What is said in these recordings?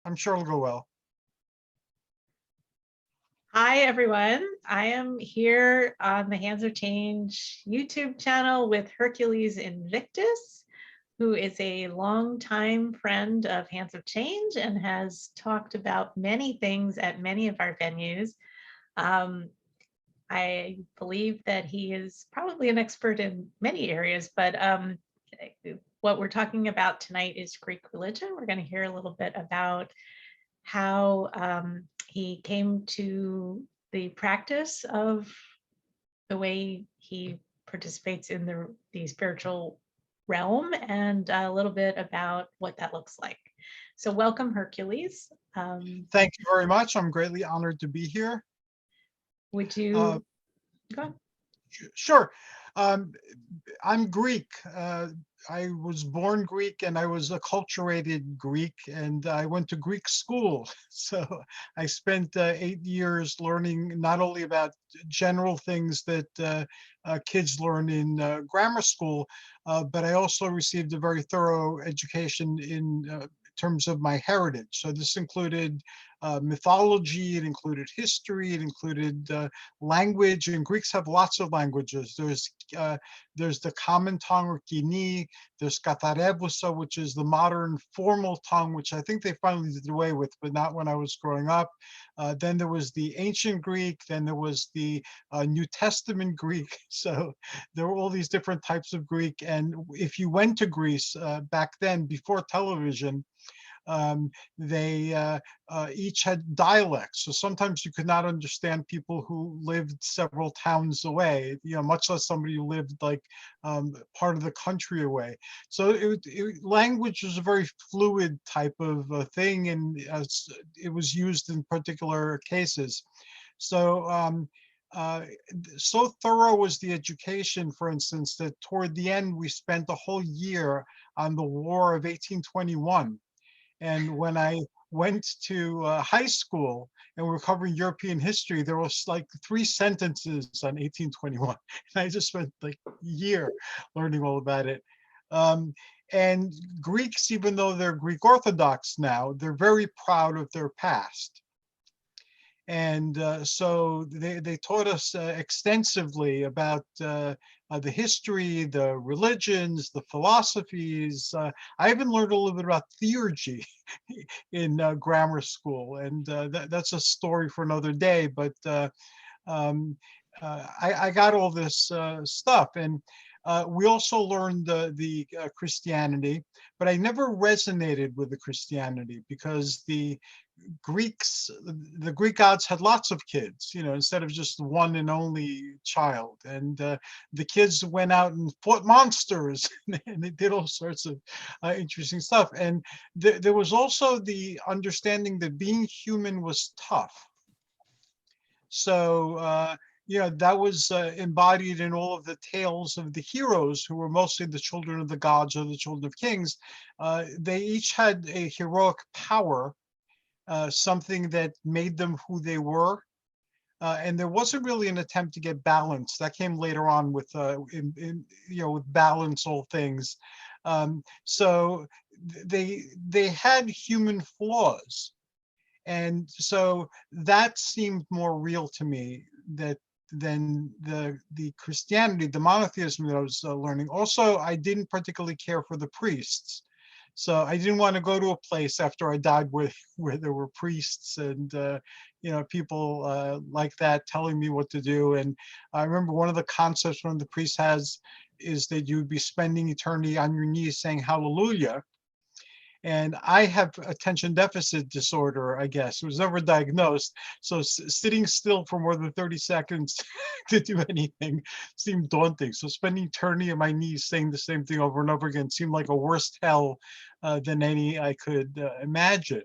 I'm sure it'll go well. Hi, everyone. I am here on the Hands of Change YouTube channel with Hercules Invictus, who is a longtime friend of Hands of Change and has talked about many things at many of our venues. I believe that he is probably an expert in many areas, but what we're talking about tonight is Greek religion. We're going to hear a little bit about how he came to the practice of the way he participates in the spiritual realm, and a little bit about what that looks like. So welcome, Hercules. Thank you very much. I'm greatly honored to be here. Would you go ahead? Sure. I'm Greek. I was born Greek and I was acculturated Greek, and I went to Greek school. So I spent 8 years learning not only about general things that kids learn in grammar school, but I also received a very thorough education in terms of my heritage. So this included mythology, it included history, it included language, and Greeks have lots of languages. There's the common tongue, or Kini. There's Katarebusa, which is the modern formal tongue, which I think they finally did away with, but not when I was growing up. Then there was the ancient Greek. Then there was the New Testament Greek. So there were all these different types of Greek. And if you went to Greece back then, before television, they each had dialects. So sometimes you could not understand people who lived several towns away, much less somebody who lived like part of the country away. So language was a very fluid type of thing, and it was used in particular cases. So so thorough was the education, for instance, that toward the end we spent a whole year on the War of 1821. And when I went to high school and we were covering European history, there was like 3 sentences on 1821. And I just spent like a year learning all about it. And Greeks, even though they're Greek Orthodox now, they're very proud of their past. And so they taught us extensively about the history, the religions, the philosophies. I even learned a little bit about theurgy in grammar school, and that's a story for another day. But I got all this stuff, and we also learned the Christianity, but I never resonated with the Christianity because the Greek gods had lots of kids, instead of just one and only child. And the kids went out and fought monsters and they did all sorts of interesting stuff. And there was also the understanding that being human was tough. So, that was embodied in all of the tales of the heroes, who were mostly the children of the gods or the children of kings. They each had a heroic power, something that made them who they were. And there wasn't really an attempt to get balance. That came later on with, with balance all things. So they had human flaws. And so that seemed more real to me than the Christianity, the monotheism that I was learning. Also, I didn't particularly care for the priests. So I didn't want to go to a place after I died where there were priests and people like that telling me what to do. And I remember one of the concepts one of the priests has is that you'd be spending eternity on your knees saying hallelujah. And I have attention deficit disorder, I guess. It was never diagnosed. So sitting still for more than 30 seconds to do anything seemed daunting. So spending eternity on my knees saying the same thing over and over again seemed like a worse hell than any I could imagine.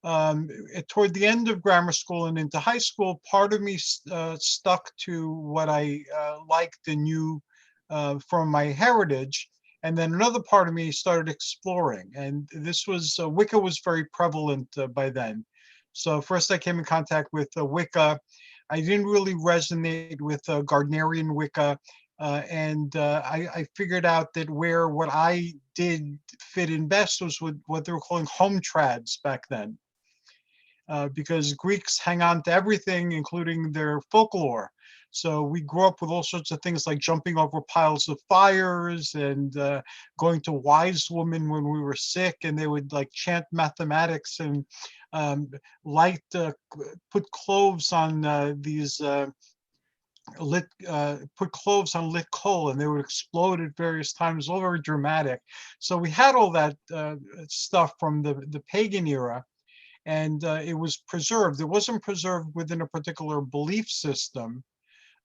Toward the end of grammar school and into high school, part of me stuck to what I liked and knew from my heritage. And then another part of me started exploring. And this was, Wicca was very prevalent by then. So first I came in contact with Wicca. I didn't really resonate with Gardnerian Wicca. I figured out that where what I did fit in best was with what they were calling home trads back then, because Greeks hang on to everything, including their folklore. So we grew up with all sorts of things like jumping over piles of fires and going to wise women when we were sick, and they would like chant mathematics and light, put cloves on these lit put cloves on lit coal, and they would explode at various times, all very dramatic. So we had all that stuff from the pagan era, and it was preserved. It wasn't preserved within a particular belief system,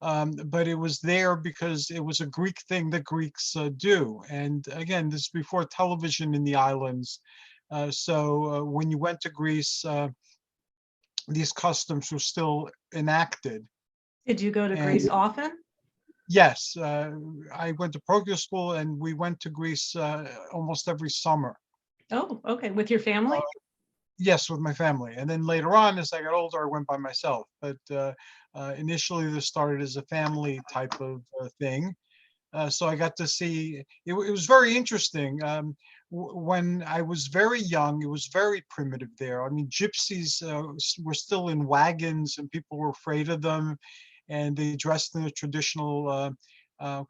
but it was there because it was a Greek thing that Greeks do. And again, this is before television in the islands. So when you went to Greece, these customs were still enacted. Did you go to And Greece often? yes, I went to parochial school, and we went to Greece almost every summer. Oh, okay. With your family? Yes, with my family. And then later on, as I got older, I went by myself. But initially, this started as a family type of thing. So I got to see, it was very interesting. When I was very young, it was very primitive there. I mean, gypsies were still in wagons, and people were afraid of them, and they dressed in the traditional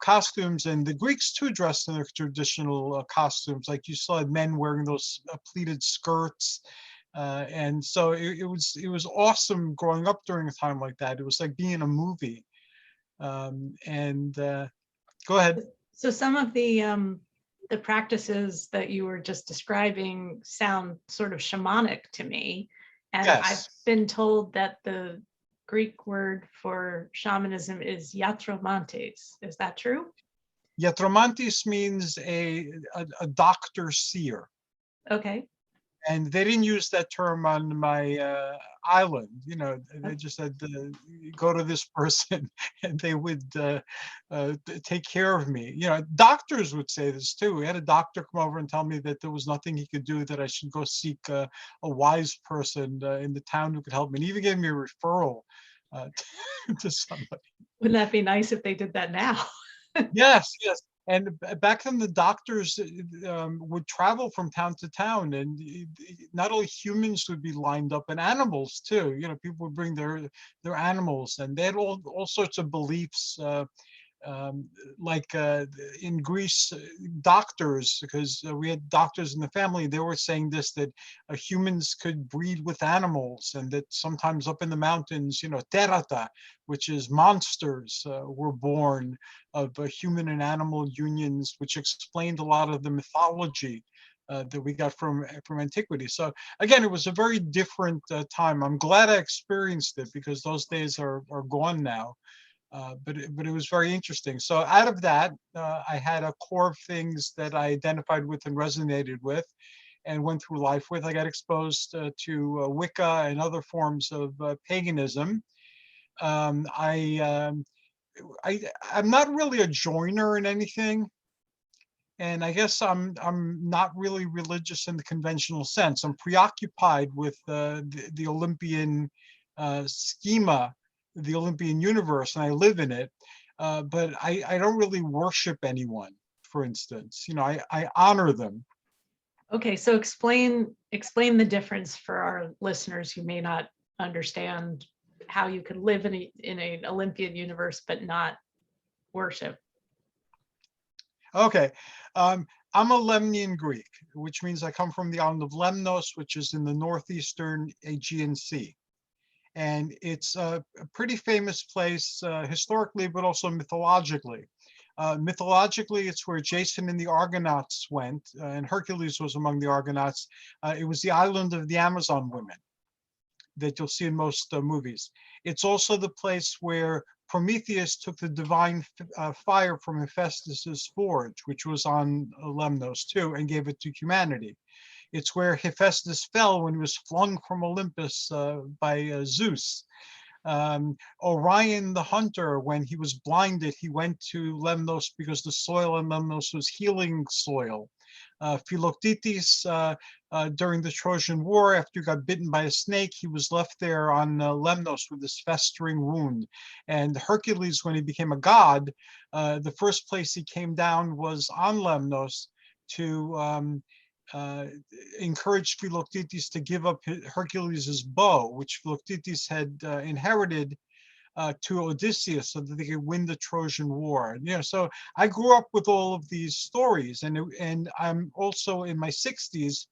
costumes, and the Greeks too dressed in their traditional costumes. Like you saw men wearing those pleated skirts, and so it was awesome growing up during a time like that. It was like being in a movie. And Go ahead. So some of the practices that you were just describing sound sort of shamanic to me. And I've Yes. been told that the Greek word for shamanism is iatromantes. Is that true? Yatromantis means a doctor seer. Okay. And they didn't use that term on my island. You know, they just said, go to this person and they would take care of me. You know, doctors would say this too. We had a doctor come over and tell me that there was nothing he could do, that I should go seek a wise person in the town who could help me. And even gave me a referral to somebody. Wouldn't that be nice if they did that now? Yes, yes. And back then, the doctors would travel from town to town, and not only humans would be lined up, and animals too. You know, people would bring their animals, and they had all sorts of beliefs. Like in Greece, doctors, because we had doctors in the family, they were saying this, that humans could breed with animals, and that sometimes up in the mountains, you know, terata, which is monsters, were born of human and animal unions, which explained a lot of the mythology that we got from antiquity. So again, it was a very different time. I'm glad I experienced it, because those days are gone now. But it was very interesting. So out of that, I had a core of things that I identified with and resonated with, and went through life with. I got exposed to Wicca and other forms of paganism. Um, I, um, I'm not really a joiner in anything, and I guess I'm not really religious in the conventional sense. I'm preoccupied with the Olympian schema, the Olympian universe, and I live in it. But I don't really worship anyone, for instance. You know, I honor them. Okay, so explain the difference for our listeners who may not understand how you could live in an Olympian universe but not worship. Okay. I'm a Lemnian Greek, which means I come from the island of Lemnos, which is in the northeastern Aegean Sea. And it's a pretty famous place historically, but also mythologically. Mythologically, it's where Jason and the Argonauts went, and Hercules was among the Argonauts. It was the island of the Amazon women that you'll see in most movies. It's also the place where Prometheus took the divine fire from Hephaestus's forge, which was on Lemnos too, and gave it to humanity. It's where Hephaestus fell when he was flung from Olympus by Zeus. Orion the hunter, when he was blinded, he went to Lemnos because the soil in Lemnos was healing soil. Philoctetes during the Trojan War. After he got bitten by a snake, he was left there on Lemnos with this festering wound. And Hercules, when he became a god, the first place he came down was on Lemnos to encourage Philoctetes to give up Hercules' bow, which Philoctetes had inherited to Odysseus so that they could win the Trojan War. So I grew up with all of these stories, and I'm also in my 60s.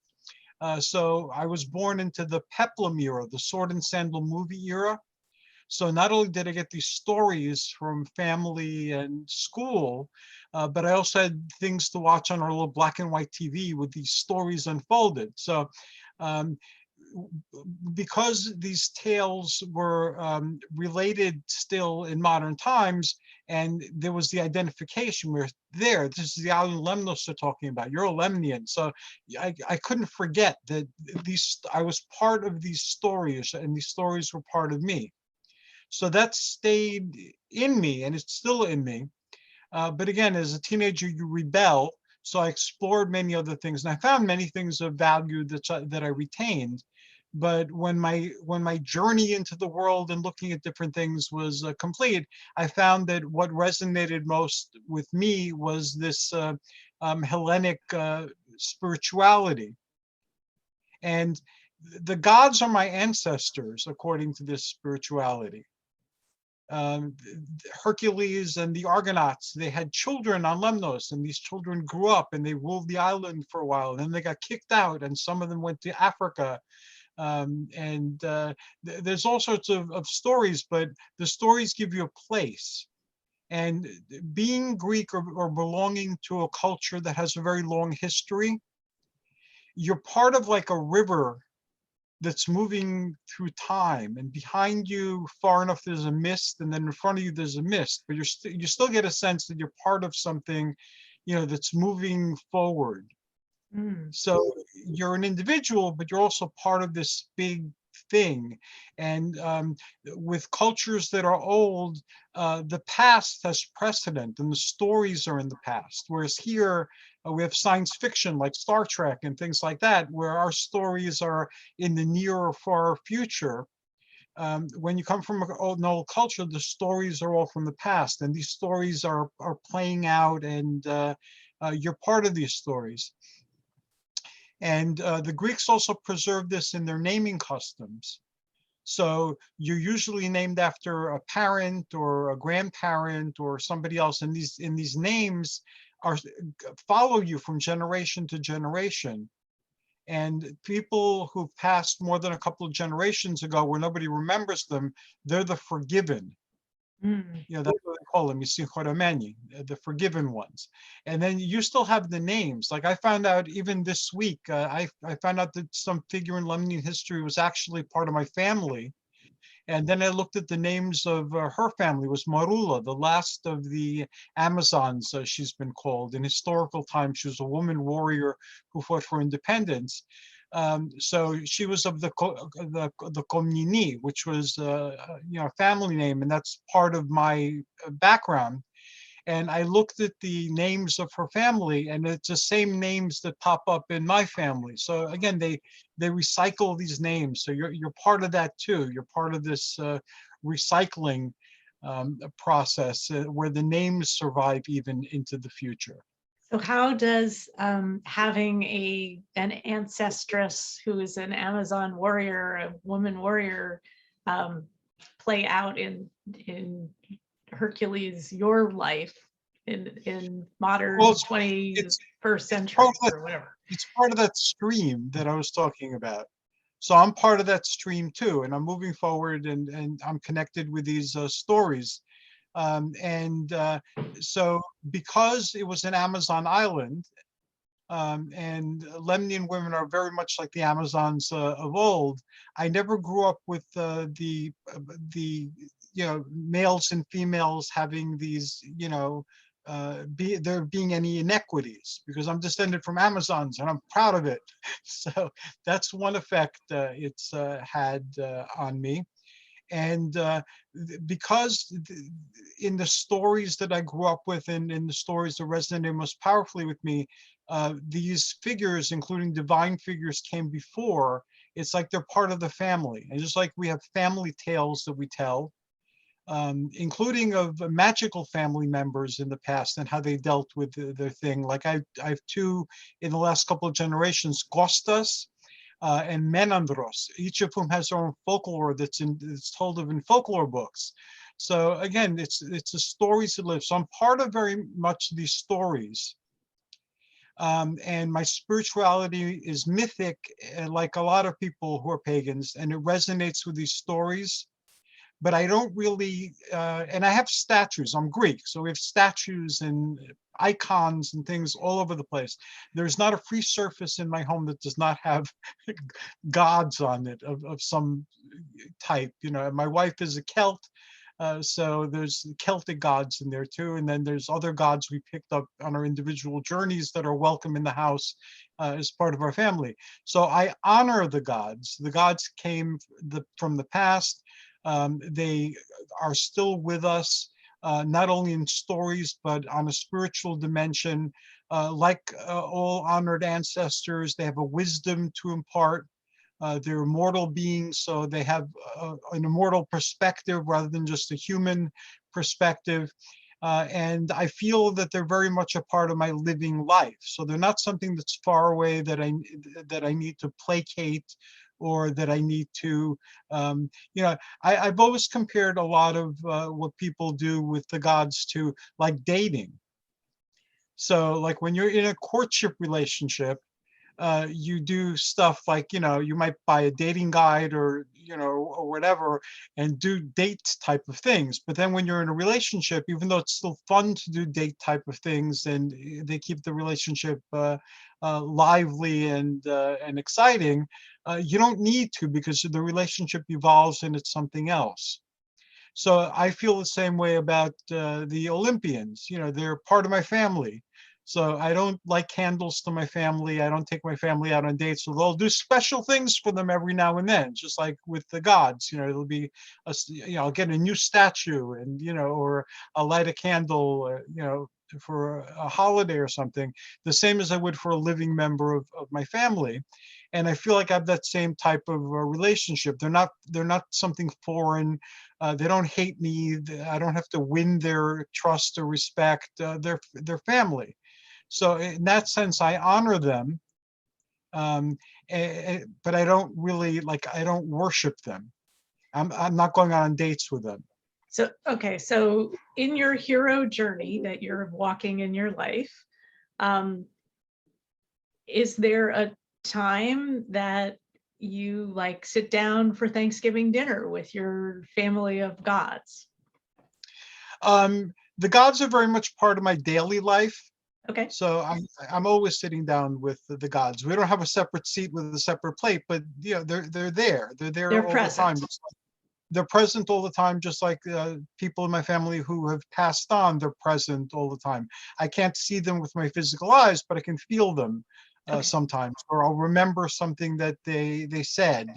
So I was born into the Peplum era, the sword and sandal movie era. So not only did I get these stories from family and school, but I also had things to watch on our little black and white TV with these stories unfolded. So um, because these tales were related still in modern times, and there was the identification, we're there, this is the island Lemnos they're talking about, you're a Lemnian. So I couldn't forget that I was part of these stories, and these stories were part of me. So that stayed in me, and it's still in me. But again, as a teenager, you rebel. So I explored many other things, and I found many things of value that I retained. But when my journey into the world and looking at different things was complete, I found that what resonated most with me was this Hellenic spirituality. And the gods are my ancestors, according to this spirituality. Hercules and the Argonauts, they had children on Lemnos, and these children grew up and they ruled the island for a while. And then they got kicked out, and some of them went to Africa. There's all sorts of stories, but the stories give you a place. And being Greek or belonging to a culture that has a very long history, you're part of like a river that's moving through time, and behind you far enough there's a mist, and then in front of you there's a mist, but you still get a sense that you're part of something, that's moving forward. So you're an individual, but you're also part of this big thing. And with cultures that are old, the past has precedent, and the stories are in the past. Whereas here, we have science fiction like Star Trek and things like that, where our stories are in the near or far future. When you come from an old culture, the stories are all from the past, and these stories are playing out, and you're part of these stories. And the Greeks also preserved this in their naming customs. So you're usually named after a parent or a grandparent or somebody else, and these names follow you from generation to generation. And people who've passed more than a couple of generations ago, where nobody remembers them, they're the forgiven. That's what they call them, the forgiven ones. And then you still have the names. Like I found out even this week, I found out that some figure in Lemnian history was actually part of my family. And then I looked at the names of her family. It was Marula, the last of the Amazons, she's been called. In historical times, she was a woman warrior who fought for independence. So she was of the Komnini, which was a family name, and that's part of my background. And I looked at the names of her family, and it's the same names that pop up in my family. So again, they recycle these names. So you're part of that too. You're part of this recycling process where the names survive even into the future. So how does having an ancestress who is an Amazon warrior, a woman warrior, play out in Hercules, your life in modern 21st century or whatever? It's part of that stream that I was talking about. So I'm part of that stream too, and I'm moving forward, and I'm connected with these stories. So because it was an Amazon island, and Lemnian women are very much like the Amazons of old, I never grew up with the males and females having these, there being any inequities, because I'm descended from Amazons and I'm proud of it. So that's one effect it's had on me. And because in the stories that I grew up with, and in the stories that resonated most powerfully with me, these figures, including divine figures, came before. It's like they're part of the family. And just like we have family tales that we tell, including of magical family members in the past and how they dealt with their thing. Like I have two in the last couple of generations, Kostas and Menandros, each of whom has their own folklore that's told of in folklore books. So again, it's the stories that live. So I'm part of very much these stories. And my spirituality is mythic, like a lot of people who are pagans, and it resonates with these stories. But I don't really, and I have statues. I'm Greek, so we have statues and icons and things all over the place. There's not a free surface in my home that does not have gods on it of some type. You know, my wife is a Celt, so there's Celtic gods in there too. And then there's other gods we picked up on our individual journeys that are welcome in the house as part of our family. So I honor the gods. The gods came from the past. They are still with us, not only in stories, but on a spiritual dimension. Like all honored ancestors, they have a wisdom to impart. They're immortal beings, so they have an immortal perspective rather than just a human perspective. And I feel that they're very much a part of my living life. So they're not something that's far away that I need to placate, or that I need to, you know, I've always compared a lot of what people do with the gods to like dating. So like when you're in a courtship relationship, you do stuff like, you know, you might buy a dating guide or, you know, or whatever, and do date type of things. But then when you're in a relationship, even though it's still fun to do date type of things, and they keep the relationship lively and exciting, you don't need to, because the relationship evolves and it's something else. So I feel the same way about the Olympians. You know, they're part of my family. So I don't light candles to my family. I don't take my family out on dates. So they'll do special things for them every now and then, just like with the gods. You know, it'll be, you know, I'll get a new statue, and, you know, or I'll light a candle, you know, for a holiday or something, the same as I would for a living member of my family. And I feel like I have that same type of relationship. They're not something foreign. They don't hate me. I don't have to win their trust or respect. They're family. So in that sense, I honor them, but I don't really, like, I don't worship them. I'm not going on dates with them. So, okay, so in your hero journey that you're walking in your life, is there a time that you like sit down for Thanksgiving dinner with your family of gods? The gods are very much part of my daily life. Okay. So I'm always sitting down with the gods. We don't have a separate seat with a separate plate, but, you know, they're there. They're there They're all the time. present. They're present all the time, just like people in my family who have passed on. They're present all the time. I can't see them with my physical eyes, but I can feel them Okay. sometimes, or I'll remember something that they said,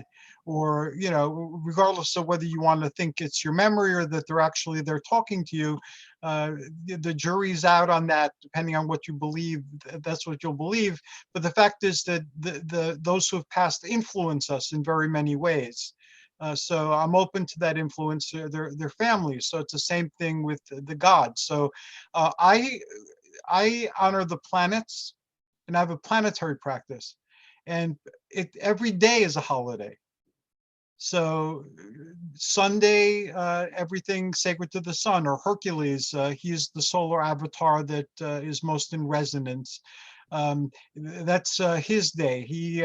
or, you know, regardless of whether you want to think it's your memory or that they're talking to you. The jury's out on that, depending on what you believe. That's what you'll believe. But the fact is that those who have passed influence us in very many ways. So I'm open to that influence. Their families. So it's the same thing with the gods. So I honor the planets, and I have a planetary practice, and every day is a holiday. So Sunday, everything sacred to the sun, or Hercules, he is the solar avatar that is most in resonance. That's his day. He's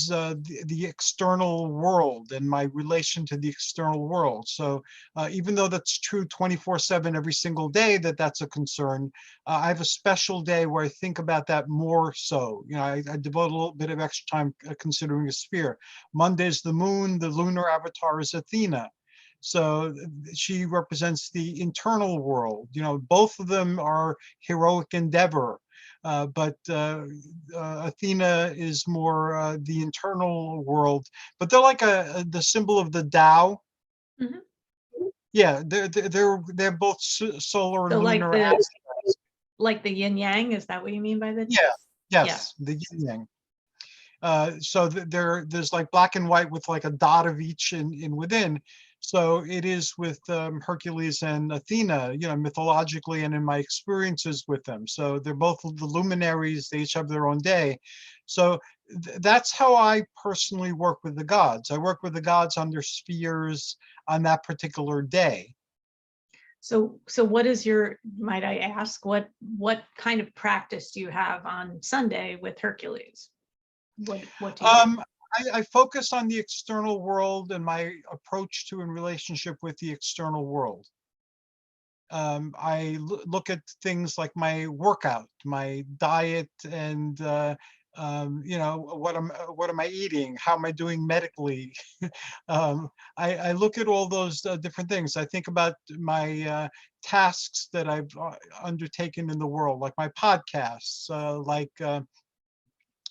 the external world and my relation to the external world. So even though that's true 24/7 every single day, that's a concern, I have a special day where I think about that more so. You know, I devote a little bit of extra time considering a sphere. Monday's the moon, the lunar avatar is Athena. So she represents the internal world. You know, both of them are heroic endeavor. But Athena is more the internal world. But they're like the symbol of the Tao. Mhm. Yeah, they're both solar and So like lunar the aspects. like the yin yang, is that what you mean by the? Yeah, Yeah. yes, the yin yang. So there's like black and white with like a dot of each in within. So it is with Hercules and Athena, mythologically and in my experiences with them. So they're both the luminaries. They each have their own day. So that's how I personally work with the gods. I work with the gods on their spheres on that particular day. So what is your, might I ask, what kind of practice do you have on Sunday with Hercules? What do you do? I focus on the external world and my approach to and relationship with the external world. I look at things like my workout, my diet, and what am I eating? How am I doing medically? I look at all those different things. I think about my tasks that I've undertaken in the world, like my podcasts, like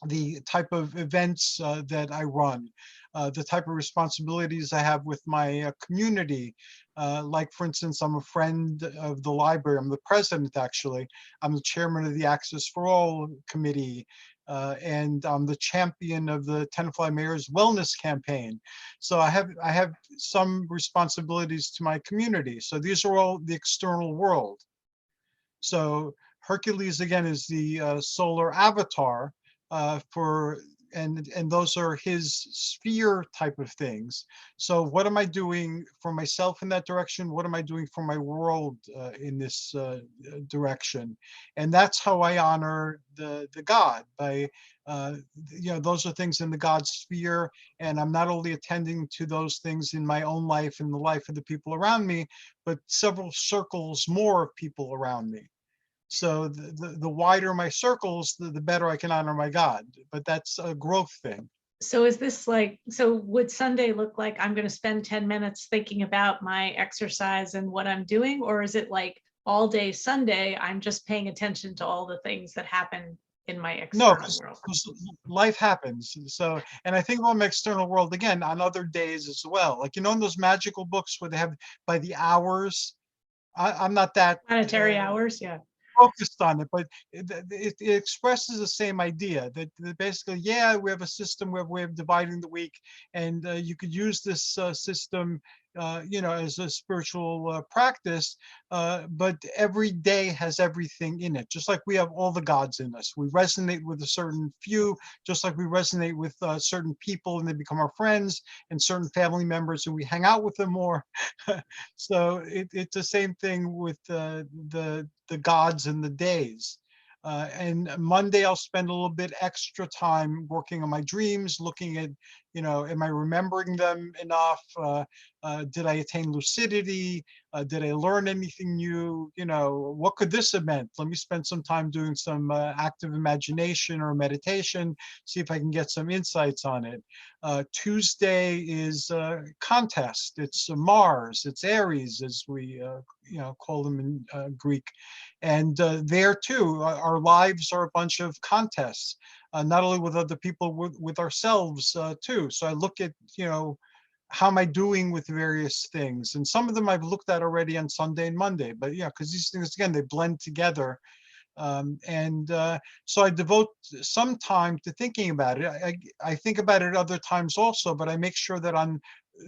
the type of events that I run, the type of responsibilities I have with my community. Like, for instance, I'm a friend of the library. I'm the president, actually. I'm the chairman of the Access for All committee. And I'm the champion of the Tenafly Mayor's Wellness campaign. So I have some responsibilities to my community. So these are all the external world. So Hercules, again, is the solar avatar for, and those are his sphere type of things. So what am I doing for myself in that direction? What am I doing for my world in this direction? And that's how I honor the god by, those are things in the God sphere. And I'm not only attending to those things in my own life and the life of the people around me, but several circles more of people around me. So the wider my circles, the better I can honor my God. But that's a growth thing. So is this like, so would Sunday look like I'm going to spend 10 minutes thinking about my exercise and what I'm doing? Or is it like all day Sunday, I'm just paying attention to all the things that happen in my No, external world? because life happens. So, and I think about my external world again on other days as well. Like, in those magical books where they have by the hours. I'm not that Planetary hours, yeah. focused on it, but it expresses the same idea that basically, yeah, we have a system, we have a way of dividing the week, and you could use this system, as a spiritual practice, but every day has everything in it, just like we have all the gods in us. We resonate with a certain few, just like we resonate with certain people and they become our friends, and certain family members and we hang out with them more. So it's the same thing with the gods and the days. And Monday, I'll spend a little bit extra time working on my dreams, looking at, am I remembering them enough? Did I attain lucidity? Did I learn anything new? What could this have meant? Let me spend some time doing some active imagination or meditation, see if I can get some insights on it. Tuesday is contest. It's Mars. It's Aries, as we call them in Greek. And there too, our lives are a bunch of contests, not only with other people, with ourselves too. So I look at, how am I doing with various things? And some of them I've looked at already on Sunday and Monday, but yeah, because these things, again, they blend together. So I devote some time to thinking about it. I think about it other times also, but I make sure that on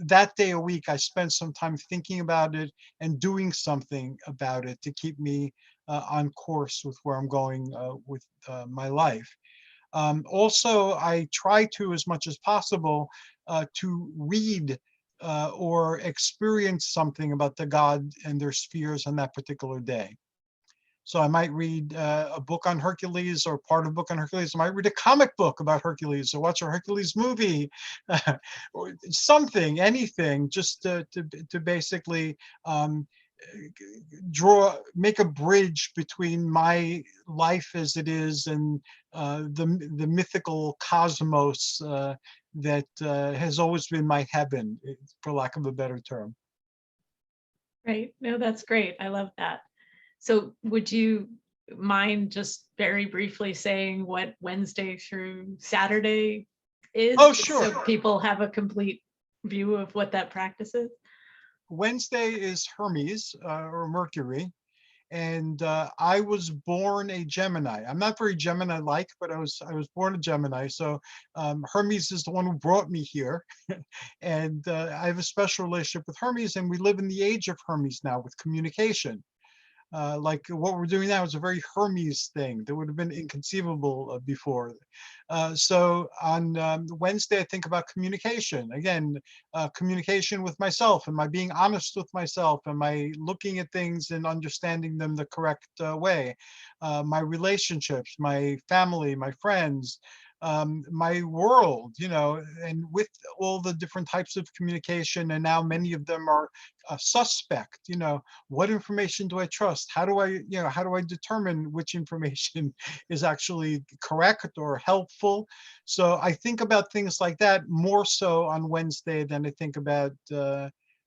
that day a week, I spend some time thinking about it and doing something about it to keep me on course with where I'm going with my life. Also, I try to, as much as possible, to read or experience something about the god and their spheres on that particular day. So I might read a book on Hercules or part of a book on Hercules. I might read a comic book about Hercules or watch a Hercules movie or something, anything, just to basically make a bridge between my life as it is and the mythical cosmos that has always been my heaven, for lack of a better term. Right. No, that's great. I love that. So would you mind just very briefly saying what Wednesday through Saturday is? Oh, sure. So people have a complete view of what that practice is? Wednesday is Hermes or Mercury, And I was born a Gemini. I'm not very Gemini-like, but I was born a Gemini. So Hermes is the one who brought me here, and I have a special relationship with Hermes. And we live in the age of Hermes now with communication. Like what we're doing now is a very Hermes thing that would have been inconceivable before. So on Wednesday, I think about communication. Again, communication with myself. Am I being honest with myself? Am I looking at things and understanding them the correct way? My relationships, my family, my friends, my world, and with all the different types of communication, and now many of them are suspect, what information do I trust? How do I determine which information is actually correct or helpful? So I think about things like that more so on Wednesday than I think about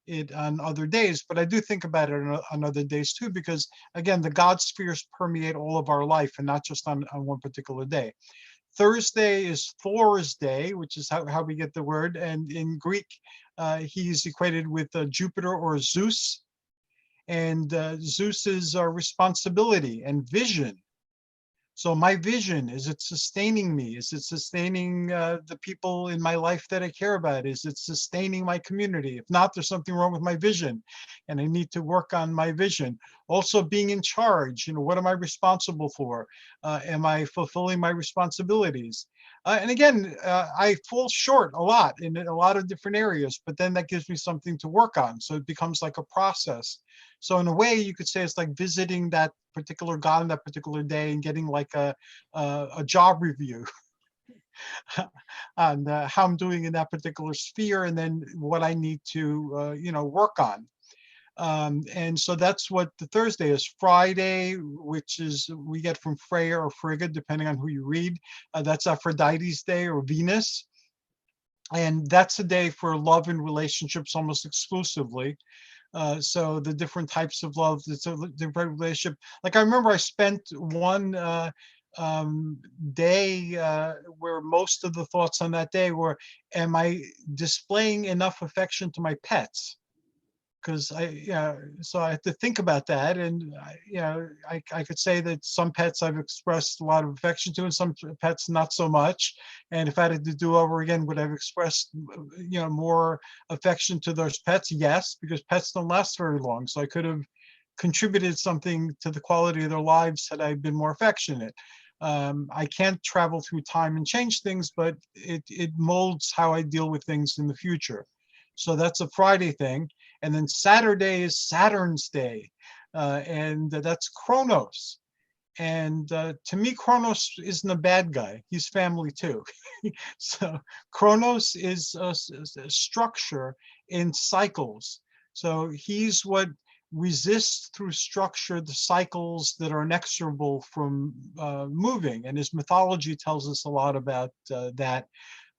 it on other days. But I do think about it on other days too, because again, the God spheres permeate all of our life and not just on one particular day. Thursday is Thor's day, which is how we get the word. And in Greek, he's equated with Jupiter or Zeus. And Zeus is responsibility and vision. So my vision, is it sustaining me? Is it sustaining the people in my life that I care about? Is it sustaining my community? If not, there's something wrong with my vision and I need to work on my vision. Also being in charge, what am I responsible for? Am I fulfilling my responsibilities? And again, I fall short a lot in a lot of different areas, but then that gives me something to work on. So it becomes like a process. So in a way, you could say it's like visiting that particular God on that particular day and getting like a job review on how I'm doing in that particular sphere, and then what I need to work on. And so that's what the Thursday is. Friday, which is we get from Freya or Frigga, depending on who you read. That's Aphrodite's day or Venus. And that's a day for love and relationships almost exclusively. So the different types of love, it's a different relationship. Like I remember I spent one day where most of the thoughts on that day were, am I displaying enough affection to my pets? Because so I had to think about that. And I could say that some pets I've expressed a lot of affection to, and some pets not so much. And if I had to do over again, would I have expressed more affection to those pets? Yes, because pets don't last very long. So I could have contributed something to the quality of their lives had I been more affectionate. I can't travel through time and change things, but it molds how I deal with things in the future. So that's a Friday thing. And then Saturday is Saturn's day, and that's Kronos. And to me, Kronos isn't a bad guy. He's family too. So Kronos is a structure in cycles. So he's what resists through structure the cycles that are inexorable from moving. And his mythology tells us a lot about that.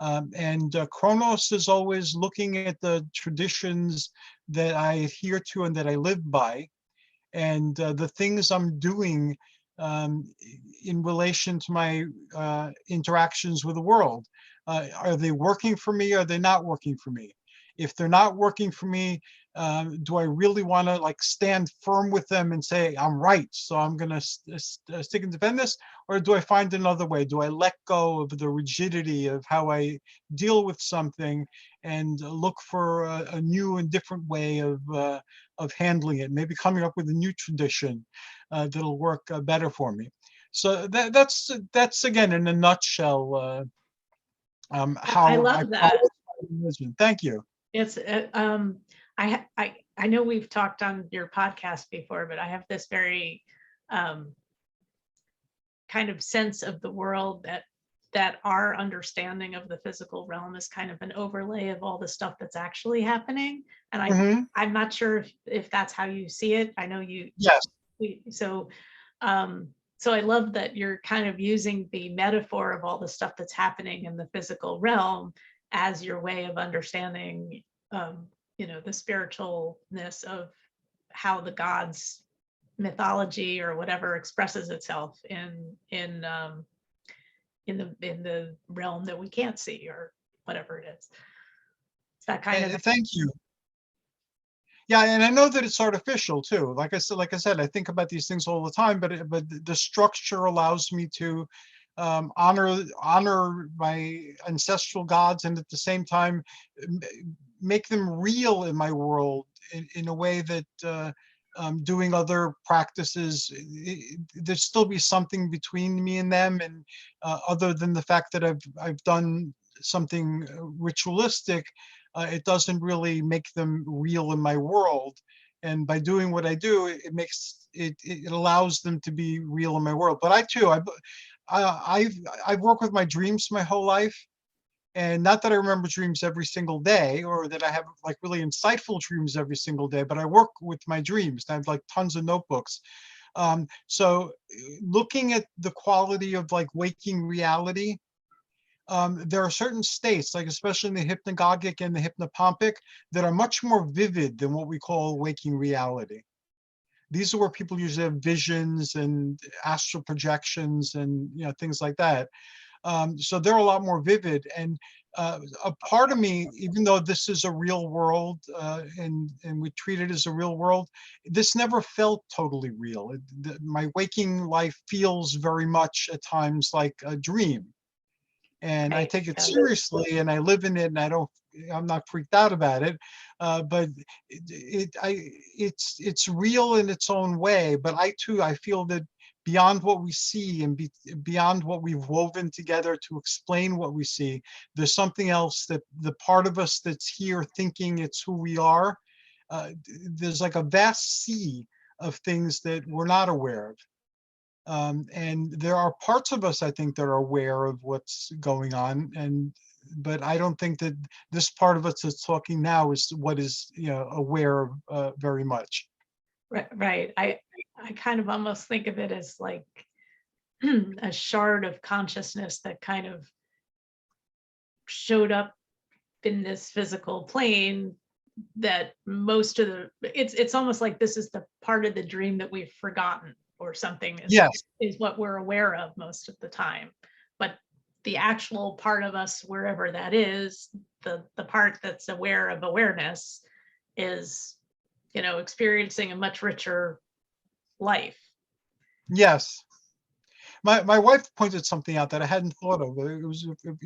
And Kronos is always looking at the traditions that I adhere to and that I live by, and the things I'm doing in relation to my interactions with the world. Are they working for me? Are they not working for me? If they're not working for me, do I really want to like stand firm with them and say I'm right, so I'm going to stick and defend this? Or do I find another way? Do I let go of the rigidity of how I deal with something and look for a new and different way of handling it? Maybe coming up with a new tradition that'll work better for me. So that's again in a nutshell I how I love that. religion. Thank you. It's I know we've talked on your podcast before, but I have this very kind of sense of the world that our understanding of the physical realm is kind of an overlay of all the stuff that's actually happening. And I'm not sure if that's how you see it. I know you. Yes. So so I love that you're kind of using the metaphor of all the stuff that's happening in the physical realm as your way of understanding the spiritualness of how the gods mythology or whatever expresses itself in the realm that we can't see or whatever it is. It's that kind of. Thank you. Yeah, and I know that it's artificial too. Like I said, I think about these things all the time, but the structure allows me to honor my ancestral gods, and at the same time m- make them real in my world in a way that doing other practices, there still be something between me and them, and other than the fact that I've done something ritualistic, it doesn't really make them real in my world. And by doing what I do, it makes it allows them to be real in my world. But I too, I've worked with my dreams my whole life, and not that I remember dreams every single day, or that I have like really insightful dreams every single day, but I work with my dreams. I have like tons of notebooks. So looking at the quality of like waking reality, there are certain states, like especially in the hypnagogic and the hypnopompic, that are much more vivid than what we call waking reality. These are where people usually have visions and astral projections and things like that. So they're a lot more vivid. And a part of me, even though this is a real world, and we treat it as a real world, this never felt totally real. My waking life feels very much at times like a dream, and I Right. take it Yeah. seriously, and I live in it, and I'm not freaked out about it. But it's real in its own way. But I too, I feel that beyond what we see, and beyond what we've woven together to explain what we see, there's something else, that the part of us that's here thinking it's who we are. There's like a vast sea of things that we're not aware of. And there are parts of us, I think, that are aware of what's going on, but I don't think that this part of us that's talking now is what is aware of very much. Right. I kind of almost think of it as like a shard of consciousness that kind of showed up in this physical plane, that most of the it's almost like this is the part of the dream that we've forgotten or something, Yes, is what we're aware of most of the time. But the actual part of us, wherever that is, the part that's aware of awareness, is experiencing a much richer life. yes. My wife pointed something out that I hadn't thought of.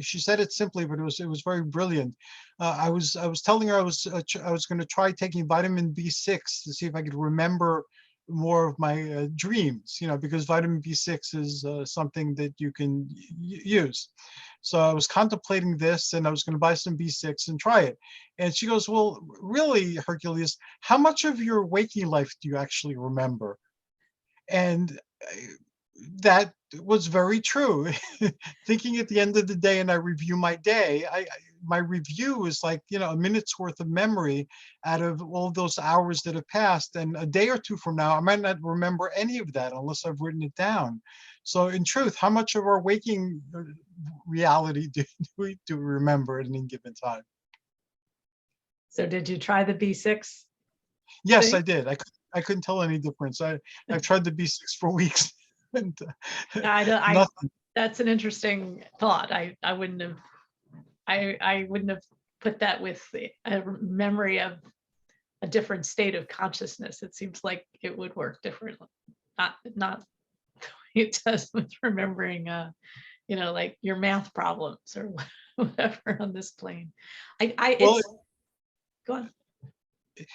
She said it simply, but it was very brilliant. I was telling her I was going to try taking vitamin B6 to see if I could remember more of my dreams. Because vitamin B6 is something that you can use. So I was contemplating this, and I was going to buy some B6 and try it. And she goes, "Well, really, Hercules, how much of your waking life do you actually remember?" And that was very true. Thinking at the end of the day, and I review my day, my review is like a minute's worth of memory out of all those hours that have passed. And a day or two from now, I might not remember any of that unless I've written it down. So in truth, how much of our waking reality do we remember at any given time? So did you try the B6 Yes, thing? I did. I couldn't tell any difference. I've tried the B6 for weeks, and I don't, nothing. that's an interesting thought. I wouldn't have, I wouldn't have put that with a memory of a different state of consciousness. It seems like it would work differently. Not the way it does with remembering like your math problems or whatever on this plane. Well, It's go on.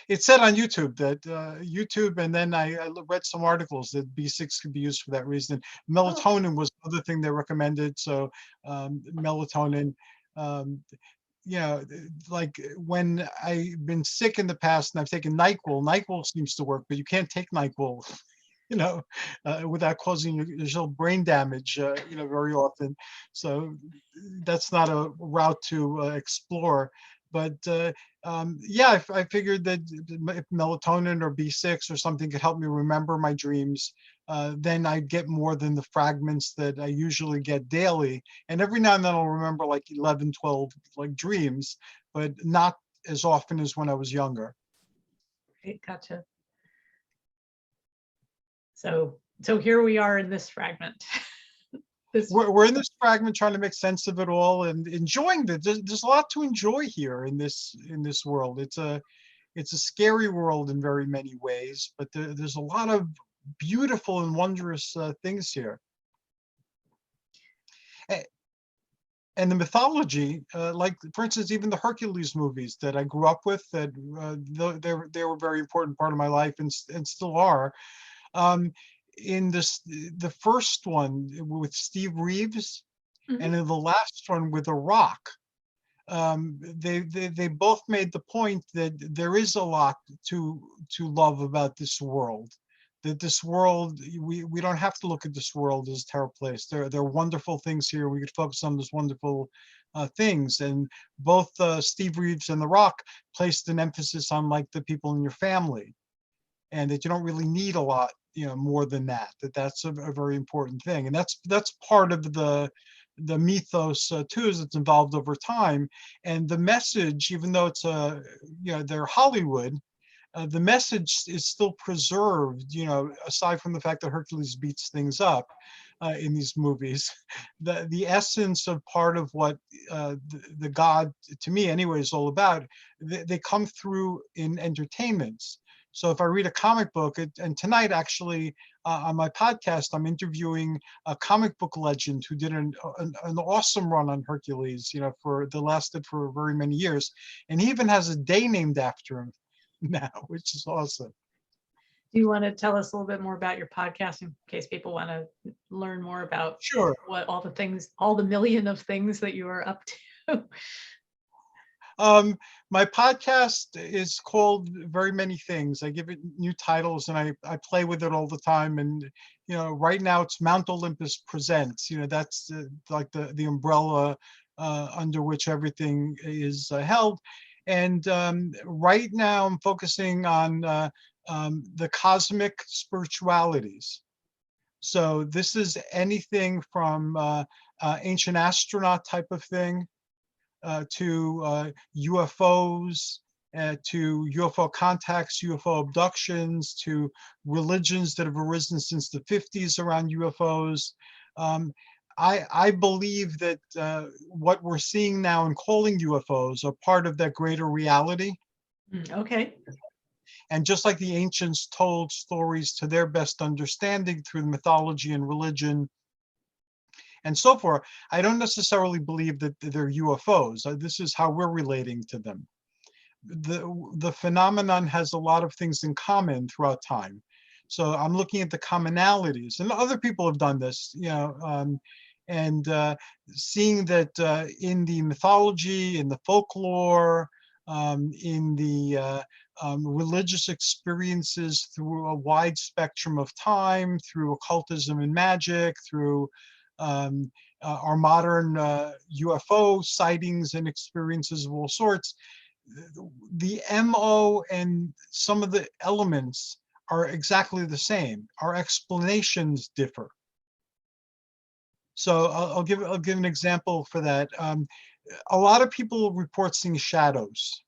it said on YouTube that YouTube, and then I read some articles that B6 could be used for that reason. Oh, Melatonin was another thing they recommended. So melatonin, um, like when I've been sick in the past and I've taken NyQuil, NyQuil seems to work, but you can't take NyQuil, without causing yourself brain damage, very often. So that's not a route to explore. But yeah, I figured that if melatonin or B6 or something could help me remember my dreams, then I'd get more than the fragments that I usually get daily. And every now and then I'll remember like 11, 12 like dreams, but not as often as when I was younger. okay, gotcha. So here we are in this fragment. This We're in this fragment trying to make sense of it all and enjoying that there's a lot to enjoy here in this world. It's a scary world in very many ways, but there's a lot of beautiful and wondrous things here. And the mythology, like for instance, even the Hercules movies that I grew up with, that they were a very important part of my life and still are. Um, in the first one with Steve Reeves, Mhm. and in the last one with The Rock, they both made the point that there is a lot to love about this world. That this world, we don't have to look at this world as a terrible place. There are wonderful things here. We could focus on those wonderful things. And both Steve Reeves and The Rock placed an emphasis on like the people in your family, and that you don't really need a lot, more than that. That's a very important thing, and that's part of the mythos too, as it's evolved over time. And the message, even though it's they're Hollywood, the message is still preserved, aside from the fact that Hercules beats things up in these movies. The essence of part of what the god, to me anyway, is all about, they come through in entertainments. So if I read a comic book, and tonight actually on my podcast, I'm interviewing a comic book legend who did an awesome run on Hercules, that lasted for very many years. And he even has a day named after him now, which is awesome. Do you want to tell us a little bit more about your podcast in case people want to learn more about Sure. what all the million of things that you are up to? My podcast is called Very Many Things. I give it new titles and I play with it all the time. And, right now it's Mount Olympus Presents. That's like the umbrella under which everything is held. And right now I'm focusing on the cosmic spiritualities. So this is anything from ancient astronaut type of thing, to UFOs, to UFO contacts, UFO abductions, to religions that have arisen since the 50s around UFOs. I believe that what we're seeing now and calling UFOs are part of that greater reality. Okay. And just like the ancients told stories to their best understanding through mythology and religion and so forth, I don't necessarily believe that they're UFOs. This is how we're relating to them. The phenomenon has a lot of things in common throughout time. So I'm looking at the commonalities, and other people have done this, and seeing that in the mythology, in the folklore, in the religious experiences through a wide spectrum of time, through occultism and magic, through our modern UFO sightings and experiences of all sorts, the MO and some of the elements are exactly the same. Our explanations differ. So I'll give an example for that. A lot of people report seeing shadows.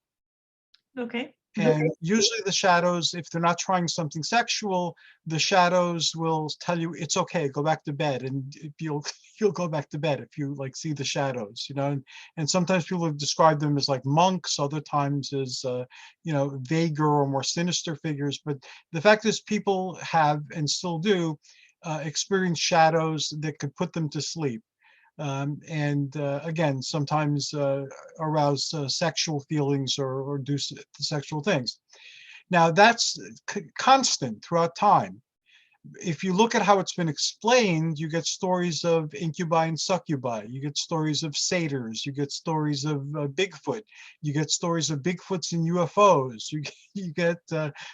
Okay. And usually the shadows, if they're not trying something sexual, the shadows will tell you it's okay, go back to bed, and if you'll go back to bed if you like see the shadows, and sometimes people have described them as like monks, other times as vaguer or more sinister figures. But the fact is, people have and still do experience shadows that could put them to sleep. And again, sometimes arouse sexual feelings or do sexual things. Now that's constant throughout time. If you look at how it's been explained, you get stories of incubi and succubi. You get stories of satyrs. You get stories of Bigfoot. You get stories of Bigfoots and UFOs. You get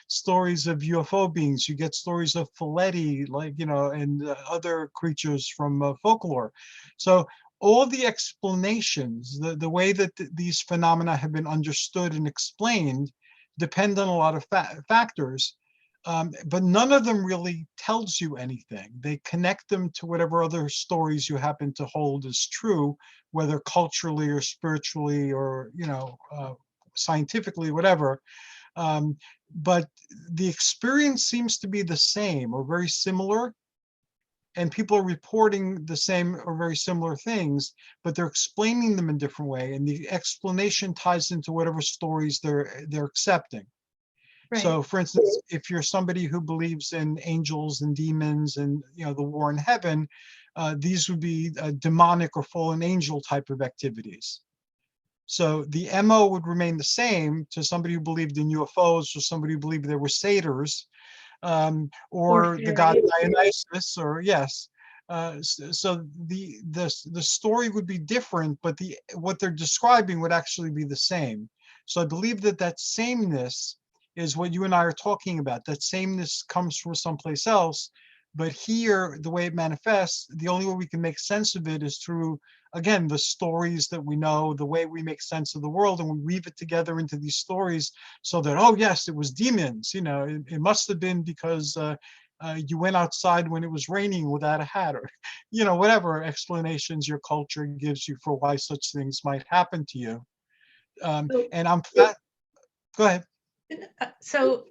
stories of UFO beings. You get stories of Philetti, and other creatures from folklore. So all the explanations, the way that these phenomena have been understood and explained, depend on a lot of factors. But none of them really tells you anything. They connect them to whatever other stories you happen to hold as true, whether culturally or spiritually or scientifically, whatever. But the experience seems to be the same or very similar, and people are reporting the same or very similar things, but they're explaining them in different way, and the explanation ties into whatever stories they're accepting. Right. So for instance, if you're somebody who believes in angels and demons and, you know, the war in heaven, these would be demonic or fallen angel type of activities. So the MO would remain the same to somebody who believed in UFOs or somebody who believed there were satyrs, Or or the god fairies. Dionysus, or yes. So the story would be different, but what they're describing would actually be the same. So I believe that that sameness is what you and I are talking about. That sameness comes from someplace else, but here, the way it manifests, the only way we can make sense of it is through, again, the stories that we know, the way we make sense of the world, and we weave it together into these stories so that, oh yes, it was demons, you know, it must have been because you went outside when it was raining without a hat, or, you know, whatever explanations your culture gives you for why such things might happen to you. So, And go ahead. so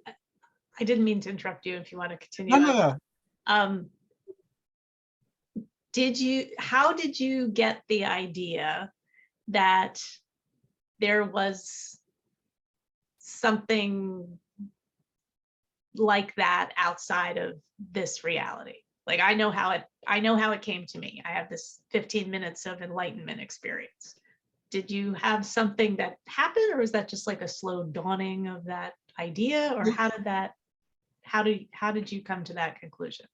I didn't mean to interrupt you if you want to No, continue no, on. no. Um, how did you get the idea that there was something like that outside of this reality? Like, I know how it came to me. I have this 15 minutes of enlightenment experience. Did you have something that happened, or was that just like a slow dawning of that idea? Or how did you come to that conclusion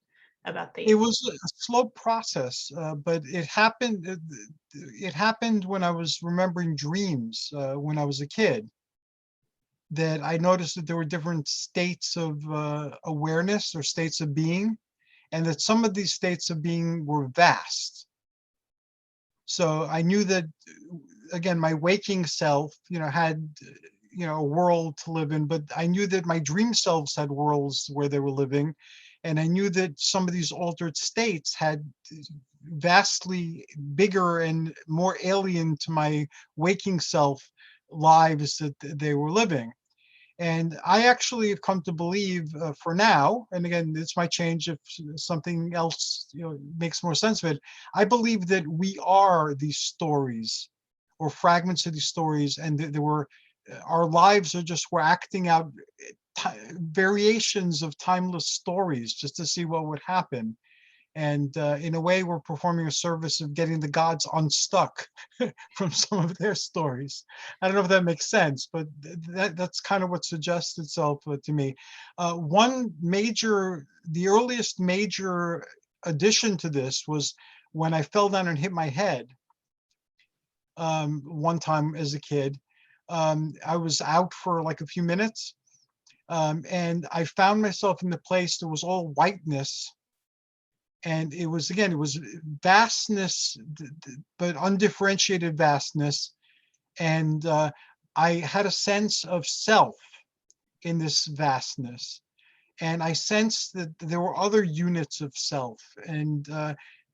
about It the? was a slow process, but it happened. It happened when I was remembering dreams when I was a kid. That I noticed that there were different states of awareness or states of being, and that some of these states of being were vast. So I knew that, again, my waking self, you know, had, you know, a world to live in, but I knew that my dream selves had worlds where they were living. And I knew that some of these altered states had vastly bigger and more alien to my waking self lives that they were living. And I actually have come to believe, for now, and again, this might change if something else, you know, makes more sense of it. I believe that we are these stories or fragments of these stories, and there were, our lives are just, we're acting out variations of timeless stories just to see what would happen. And in a way, we're performing a service of getting the gods unstuck from some of their stories. I don't know if that makes sense, but that's kind of what suggests itself to me. The earliest major addition to this was when I fell down and hit my head one time as a kid. I was out for like a few minutes, and I found myself in the place that was all whiteness. And it was, again, it was vastness, but undifferentiated vastness. And I had a sense of self in this vastness. And I sensed that there were other units of self. And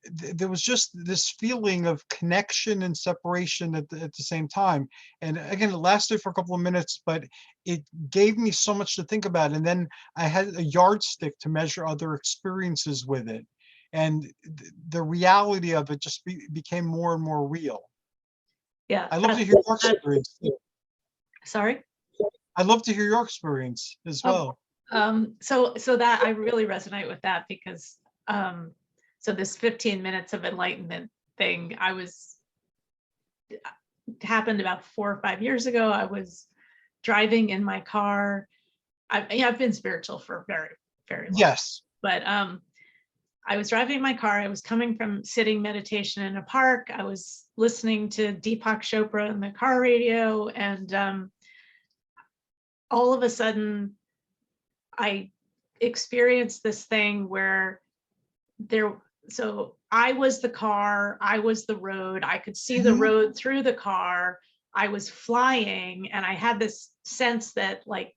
there was just this feeling of connection and separation at the same time. And again, it lasted for a couple of minutes, but it gave me so much to think about. And then I had a yardstick to measure other experiences with it. And the reality of it just became more and more real. Yeah, I'd love to hear your that, experience. sorry. I'd love to hear your experience as well. So that I really resonate with that, because so this 15 minutes of enlightenment thing, happened about 4 or 5 years ago. I was driving in my car. I've been spiritual for very, very long. Yes. But I was driving my car. I was coming from sitting meditation in a park. I was listening to Deepak Chopra in the car radio, and all of a sudden, I experienced this thing where so I was the car, I was the road, I could see the road through the car, I was flying, and I had this sense that, like,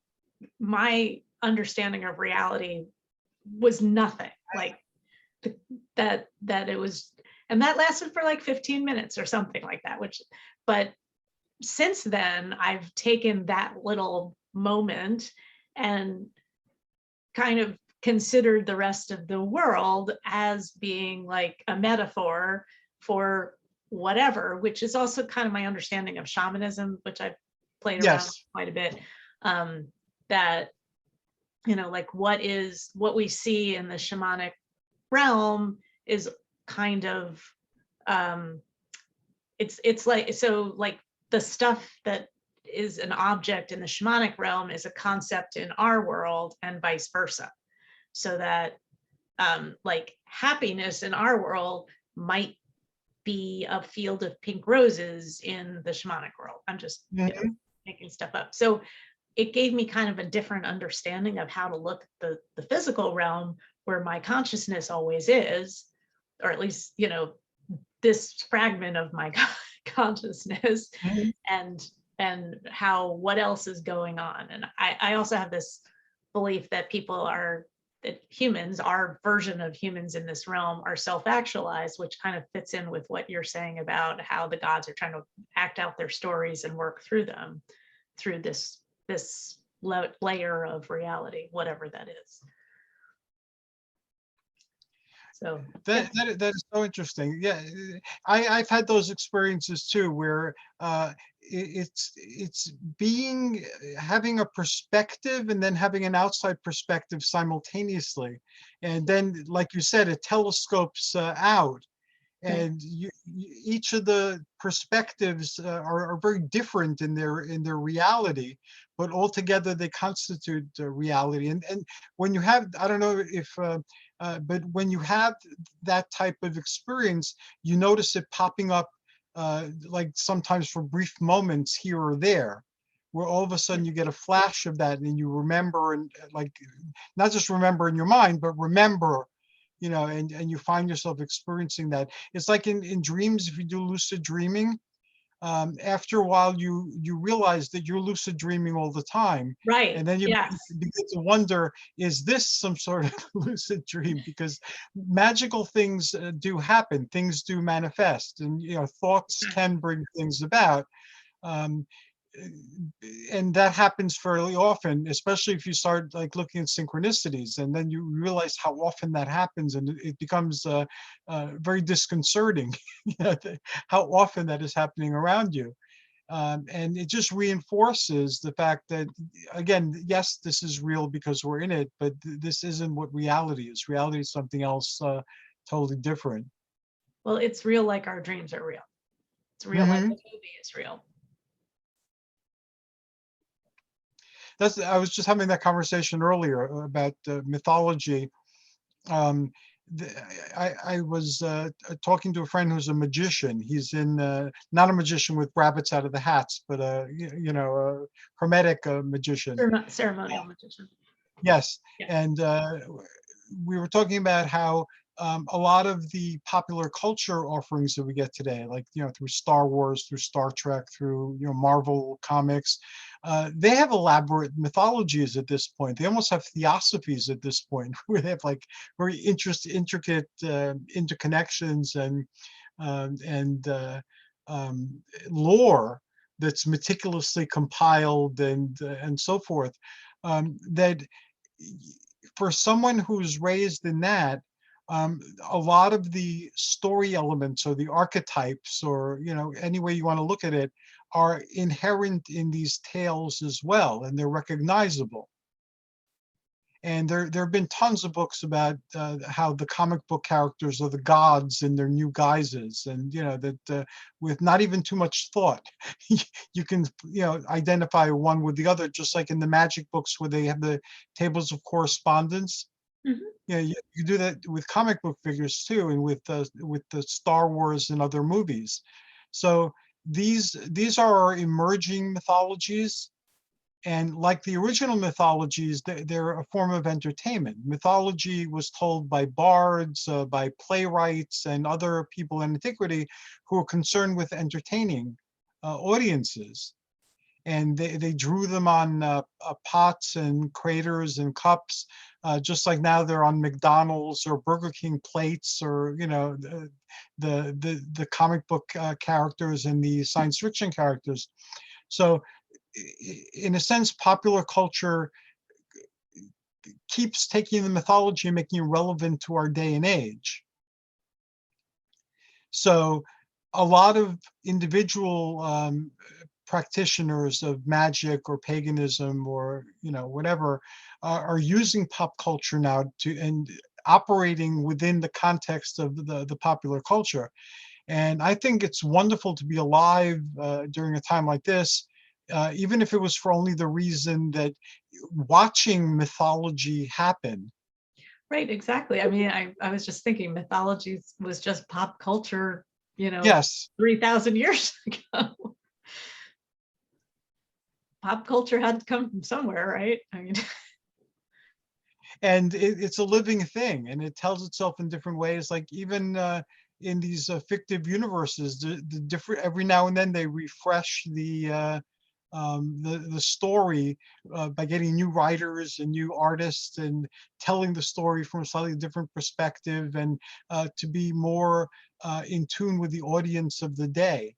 my understanding of reality was nothing, like that it was, and that lasted for like 15 minutes or something like that, but since then I've taken that little moment and kind of considered the rest of the world as being like a metaphor for whatever, which is also kind of my understanding of shamanism, which I've played around Yes. quite a bit. That like what we see in the shamanic realm is kind of it's like, so like the stuff that is an object in the shamanic realm is a concept in our world and vice versa. So that like happiness in our world might be a field of pink roses in the shamanic world. I'm just making stuff up. So it gave me kind of a different understanding of how to look at the physical realm, where my consciousness always is, or at least, this fragment of my consciousness, Mhm. and how, what else is going on. And I also have this belief that that humans, our version of humans in this realm, are self-actualized, which kind of fits in with what you're saying about how the gods are trying to act out their stories and work through them through this layer of reality, whatever that is. So That is so interesting. Yeah, I've had those experiences too, where it's having a perspective and then having an outside perspective simultaneously, and then, like you said, it telescopes out, and each of the perspectives are very different in their reality, but altogether they constitute reality. And when you have, I don't know if but when you have that type of experience, you notice it popping up like sometimes for brief moments here or there, where all of a sudden you get a flash of that and you remember, and like not just remember in your mind, but remember, and you find yourself experiencing that. It's like in dreams, if you do lucid dreaming, after a while you realize that you're lucid dreaming all the time, right, and then you yes. begin to wonder, is this some sort of lucid dream? Because magical things do happen, things do manifest, and thoughts can bring things about. um, and that happens fairly often, especially if you start like looking at synchronicities, and then you realize how often that happens, and it becomes very disconcerting how often that is happening around you. And it just reinforces the fact that, again, yes, this is real because we're in it, but this isn't what reality is. Reality is something else totally different. Well, it's real, like our dreams are real. It's real, like the Hmm. movie is real. I was just having that conversation earlier about mythology. Um, I was talking to a friend who's a magician. He's not a magician with rabbits out of the hats, but a hermetic magician. Ceremonial magician. Yes, Yeah. and we were talking about how a lot of the popular culture offerings that we get today, like through Star Wars, through Star Trek, through Marvel comics, they have elaborate mythologies at this point. They almost have theosophies at this point, where they have like very intricate interconnections and lore that's meticulously compiled and so forth. That for someone who's raised in that, a lot of the story elements or the archetypes, or any way you want to look at it, are inherent in these tales as well, and they're recognizable. And there have been tons of books about how the comic book characters are the gods in their new guises, and that with not even too much thought, you can identify one with the other, just like in the magic books where they have the tables of correspondence. Mhm. You do that with comic book figures too, and with the Star Wars and other movies. So these are our emerging mythologies. And like the original mythologies, they're a form of entertainment. Mythology was told by bards, by playwrights, and other people in antiquity who were concerned with entertaining audiences. And they drew them on pots and craters and cups, just like now they're on McDonald's or Burger King plates, or the comic book characters and the science fiction characters. So in a sense, popular culture keeps taking the mythology and making it relevant to our day and age. So a lot of individual practitioners of magic or paganism or whatever are using pop culture now to and operating within the context of the popular culture. And I think it's wonderful to be alive during a time like this, even if it was for only the reason that watching mythology happen. Right, exactly. I mean, I was just thinking mythology was just pop culture, Yes. 3,000 years ago. Pop culture had to come from somewhere, right? I mean, And it's a living thing, and it tells itself in different ways. Like even in these fictive universes, the different every now and then they refresh the story by getting new writers and new artists and telling the story from a slightly different perspective, and to be more in tune with the audience of the day.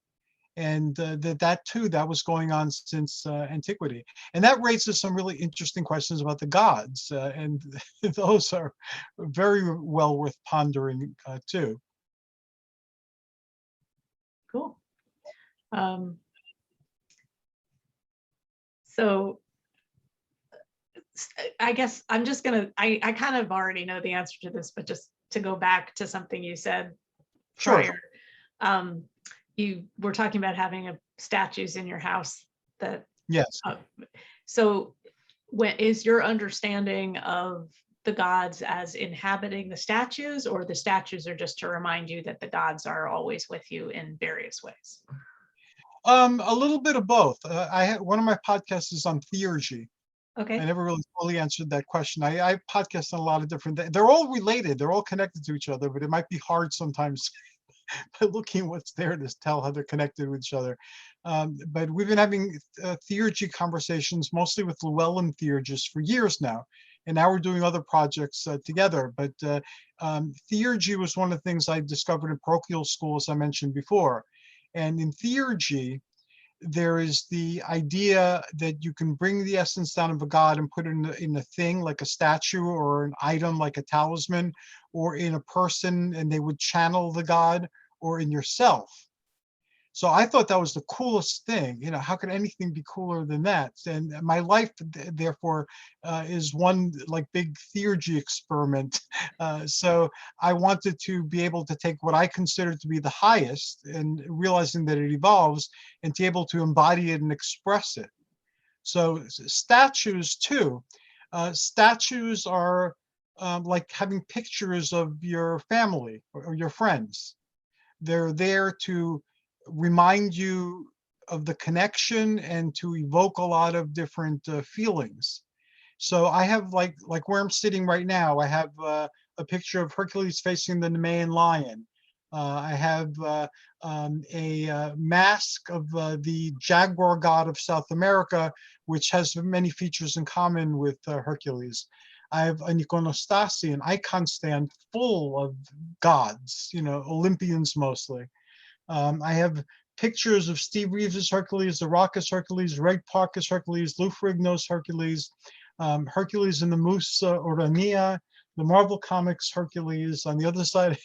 And that was going on since antiquity, and that raises some really interesting questions about the gods, and those are very well worth pondering too. cool. So I guess I'm just gonna, I kind of already know the answer to this, but just to go back to something you said Sure. prior. You were talking about having statues in your house that, Yes. so when is your understanding of the gods as inhabiting the statues, or the statues are just to remind you that the gods are always with you in various ways? A little bit of both. One of my podcasts is on theurgy. I Okay. never really fully answered that question. I podcast on a lot of different things. They're all related. They're all connected to each other, but it might be hard sometimes by looking what's there to tell how they're connected with each other. But we've been having theurgy conversations, mostly with Llewellyn theurgists, for years now. And now we're doing other projects together. But theurgy was one of the things I discovered in parochial school, as I mentioned before. And in theurgy, there is the idea that you can bring the essence down of a god and put it in a thing like a statue, or an item like a talisman, or in a person, and they would channel the god, or in yourself. So I thought that was the coolest thing. How could anything be cooler than that? And my life, therefore, is one like big theurgy experiment. So I wanted to be able to take what I consider to be the highest, and realizing that it evolves, and to be able to embody it and express it. So statues too. Statues are like having pictures of your family or your friends. They're there to remind you of the connection and to evoke a lot of different feelings. So I have like where I'm sitting right now, I have a picture of Hercules facing the Nemean lion. I have a mask of the jaguar god of South America, which has many features in common with Hercules. I have an iconostasi, an icon stand full of gods, Olympians mostly. I have pictures of Steve Reeves' Hercules, The Rock as Hercules, Reg Parker's Hercules, Lou Ferrigno's Hercules, Hercules and the Moose Orania, the Marvel Comics Hercules on the other side.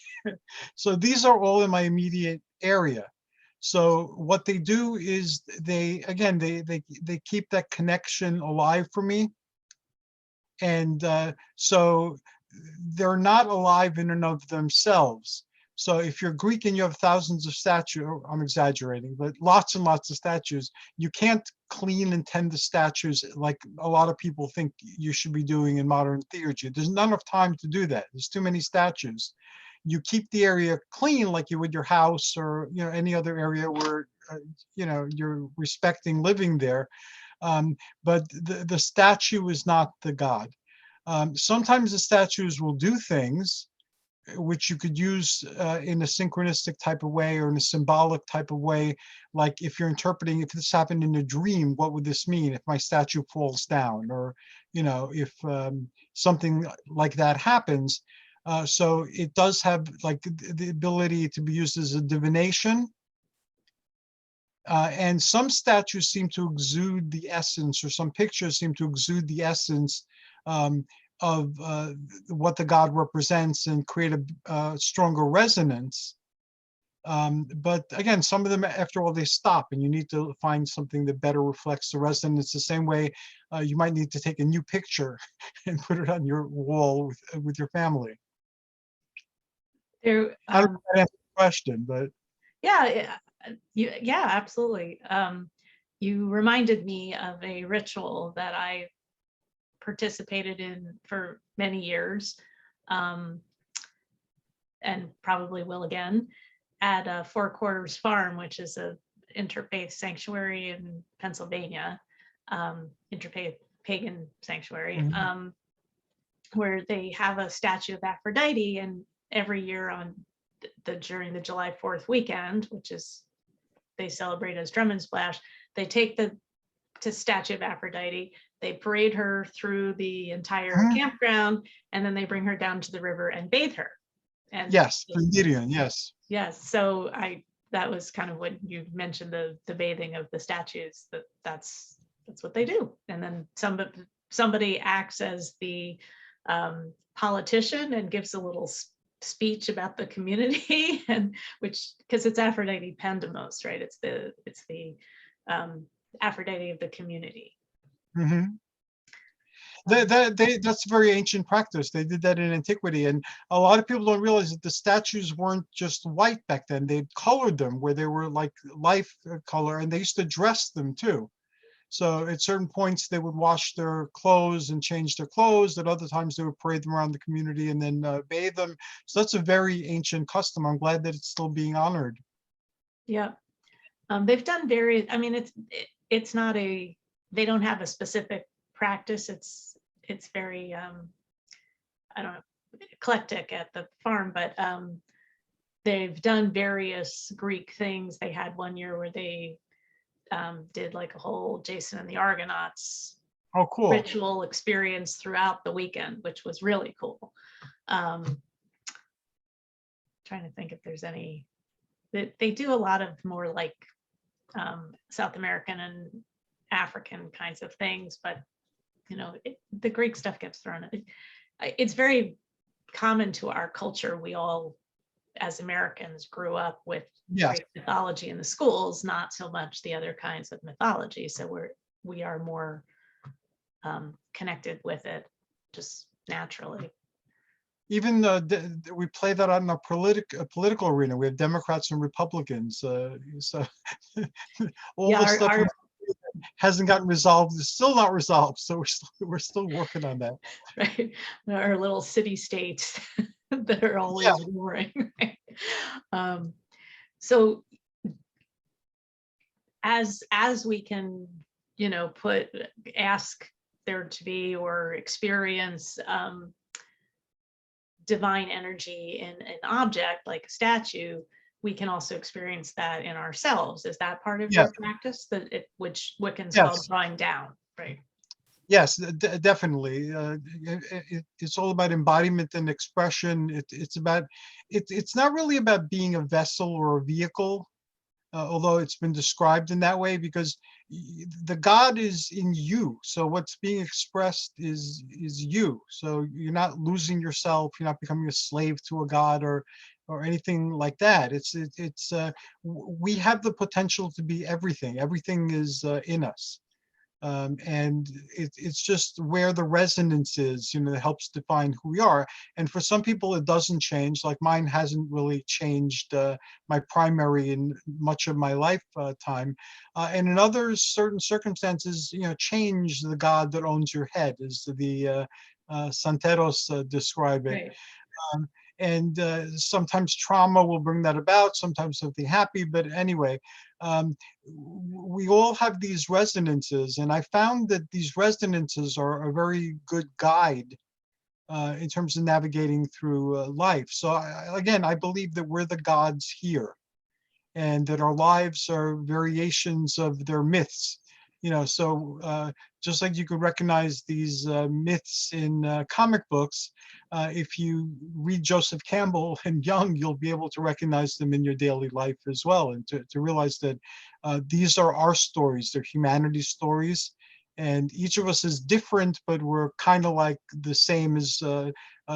So these are all in my immediate area. So what they do is they keep that connection alive for me. And so they're not alive in and of themselves. So if you're Greek and you have thousands of statues, I'm exaggerating, but lots and lots of statues, you can't clean and tend the statues like a lot of people think you should be doing in modern theurgy. There's not enough time to do that. There's too many statues. You keep the area clean like you would your house, or any other area where you're respecting living there. But the statue is not the god. Sometimes the statues will do things which you could use in a synchronistic type of way, or in a symbolic type of way. Like if you're interpreting, if this happened in a dream, what would this mean if my statue falls down? Or, if something like that happens. So it does have like the ability to be used as a divination. And some statues seem to exude the essence, or some pictures seem to exude the essence of what the god represents, and create a stronger resonance. But again, some of them, after all, they stop, and you need to find something that better reflects the resonance. The same way you might need to take a new picture and put it on your wall with your family. There, I don't know if that answers the question, but yeah, yeah, absolutely. You reminded me of a ritual that I participated in for many years, and probably will again, at Four Quarters Farm, which is a interfaith sanctuary in Pennsylvania, interfaith pagan sanctuary, mhm. where they have a statue of Aphrodite, and every year on during the July 4th weekend, which is they celebrate as Drum and Splash, they take the statue of Aphrodite, they parade her through the entire Mhm. campground, and then they bring her down to the river and bathe her. And Yes, the Gideon, yes. yes, so that was kind of what you mentioned, the bathing of the statues, that's what they do. And then somebody acts as the politician and gives a little speech about the community, and which, because it's Aphrodite Pandemos, right? It's the Aphrodite of the community. Hmm. That's a very ancient practice. They did that in antiquity, and a lot of people don't realize that the statues weren't just white back then. They colored them where they were like life color, and they used to dress them too. So at certain points, they would wash their clothes and change their clothes. At other times, they would parade them around the community and then bathe them. So that's a very ancient custom. I'm glad that it's still being honored. Yeah. They've done various, I mean, it's not a, they don't have a specific practice. It's very, I don't know, eclectic at the farm, but they've done various Greek things. They had one year where they did like a whole Jason and the Argonauts Oh, cool. ritual experience throughout the weekend, which was really cool. Trying to think if there's any, they do a lot of more like South American and African kinds of things, but you know, the Greek stuff gets thrown. It's very common to our culture. We all, as Americans, grew up with Yes. Greek mythology in the schools, not so much the other kinds of mythology. So we are more connected with it just naturally. Even we play that out in a political arena. We have Democrats and Republicans. So all Yeah, the stuff hasn't gotten resolved. It's still not resolved. So we're still working on that. right, our little city states that are Yeah. always warring. Right? So as we can, you know, ask there to be or experience divine energy in an object like a statue, we can also experience that in ourselves. Is that part of Yes. your practice, which Wiccans call Yes. drawing down, right? Yes, definitely. It's all about embodiment and expression. It's not really about being a vessel or a vehicle, although it's been described in that way, because the God is in you. So what's being expressed is you. So you're not losing yourself. You're not becoming a slave to a God or anything like that. We have the potential to be everything. Everything is in us. And it's just where the resonance is, that helps define who we are. And for some people, it doesn't change. Like mine hasn't really changed my primary in much of my lifetime. And in others, certain circumstances, change the God that owns your head, as the Santeros describe it. Right. And sometimes trauma will bring that about, sometimes something happy. But anyway, we all have these resonances, and I found that these resonances are a very good guide in terms of navigating through life. So again, I believe that we're the gods here, and that our lives are variations of their myths. So just like you could recognize these myths in comic books, if you read Joseph Campbell and Young, you'll be able to recognize them in your daily life as well, and to realize that these are our stories, they're humanity stories, and each of us is different, but we're kind of like the same as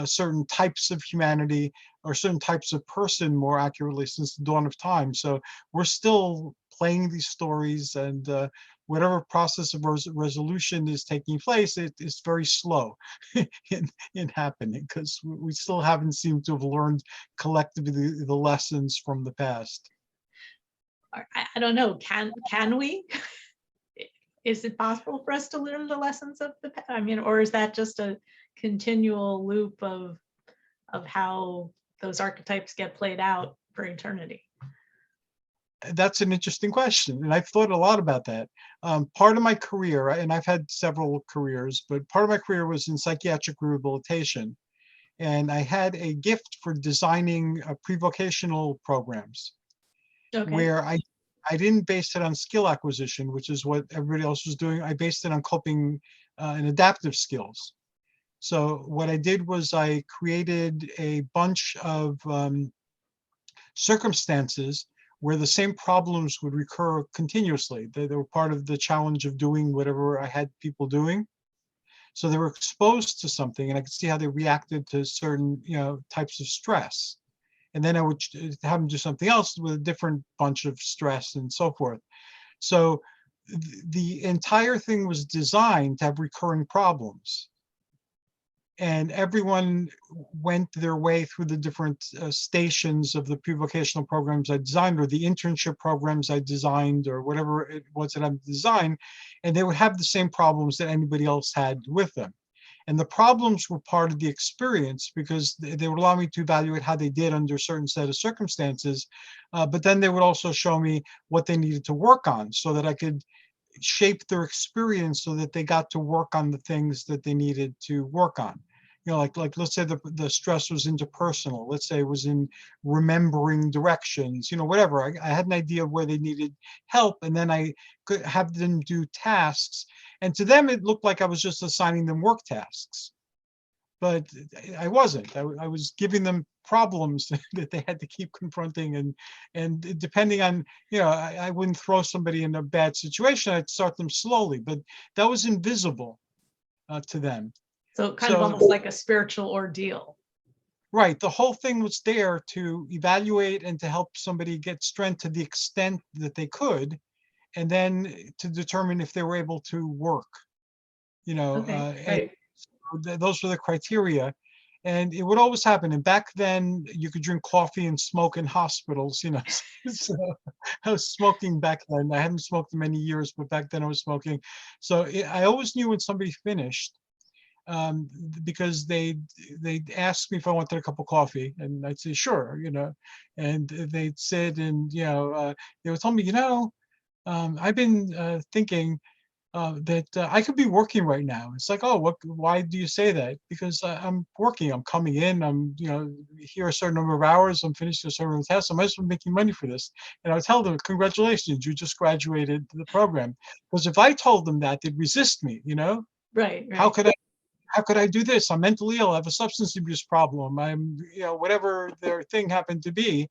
certain types of humanity. or certain types of person more accurately since the dawn of time. So we're still playing these stories, and whatever process of resolution is taking place, it is very slow in happening, because we still haven't seemed to have learned collectively the lessons from the past. I don't know, can we? Is it possible for us to learn the lessons of the past? I mean, or is that just a continual loop of how those archetypes get played out for eternity? That's an interesting question, and I've thought a lot about that. Part of my career, and I've had several careers, but part of my career was in psychiatric rehabilitation, and I had a gift for designing pre-vocational programs, Okay. where I didn't base it on skill acquisition, which is what everybody else was doing. I based it on coping and adaptive skills. So what I did was I created a bunch of circumstances where the same problems would recur continuously. They were part of the challenge of doing whatever I had people doing. So they were exposed to something, and I could see how they reacted to certain, types of stress. And then I would have them do something else with a different bunch of stress and so forth. So the entire thing was designed to have recurring problems. And everyone went their way through the different stations of the pre-vocational programs I designed, or the internship programs I designed, or whatever it was that I designed, and they would have the same problems that anybody else had with them. And the problems were part of the experience, because they would allow me to evaluate how they did under a certain set of circumstances, but then they would also show me what they needed to work on, so that I could shape their experience so that they got to work on the things that they needed to work on. Like let's say the stress was interpersonal. Let's say it was in remembering directions, whatever. I had an idea of where they needed help, and then I could have them do tasks. And to them, it looked like I was just assigning them work tasks. But I wasn't. I was giving them problems that they had to keep confronting, and depending on, I wouldn't throw somebody in a bad situation. I'd start them slowly, but that was invisible to them. So kind of almost like a spiritual ordeal. Right. The whole thing was there to evaluate and to help somebody get strength to the extent that they could, and then to determine if they were able to work. Right. Those were the criteria, and it would always happen. And back then, you could drink coffee and smoke in hospitals. So I was smoking back then. I hadn't smoked in many years, but back then I was smoking. So I always knew when somebody finished, because they'd ask me if I wanted a cup of coffee, and I'd say sure, and they'd sit, and they would tell me, I've been thinking that I could be working right now. It's like, oh, why do you say that? Because I'm working, I'm coming in, I'm, here a certain number of hours, I'm finishing a certain task, I might as well be making money for this. And I would tell them, congratulations, you just graduated the program. Because if I told them that, they'd resist me, Right. How could I do this? I'm mentally ill, I have a substance abuse problem, I'm, whatever their thing happened to be,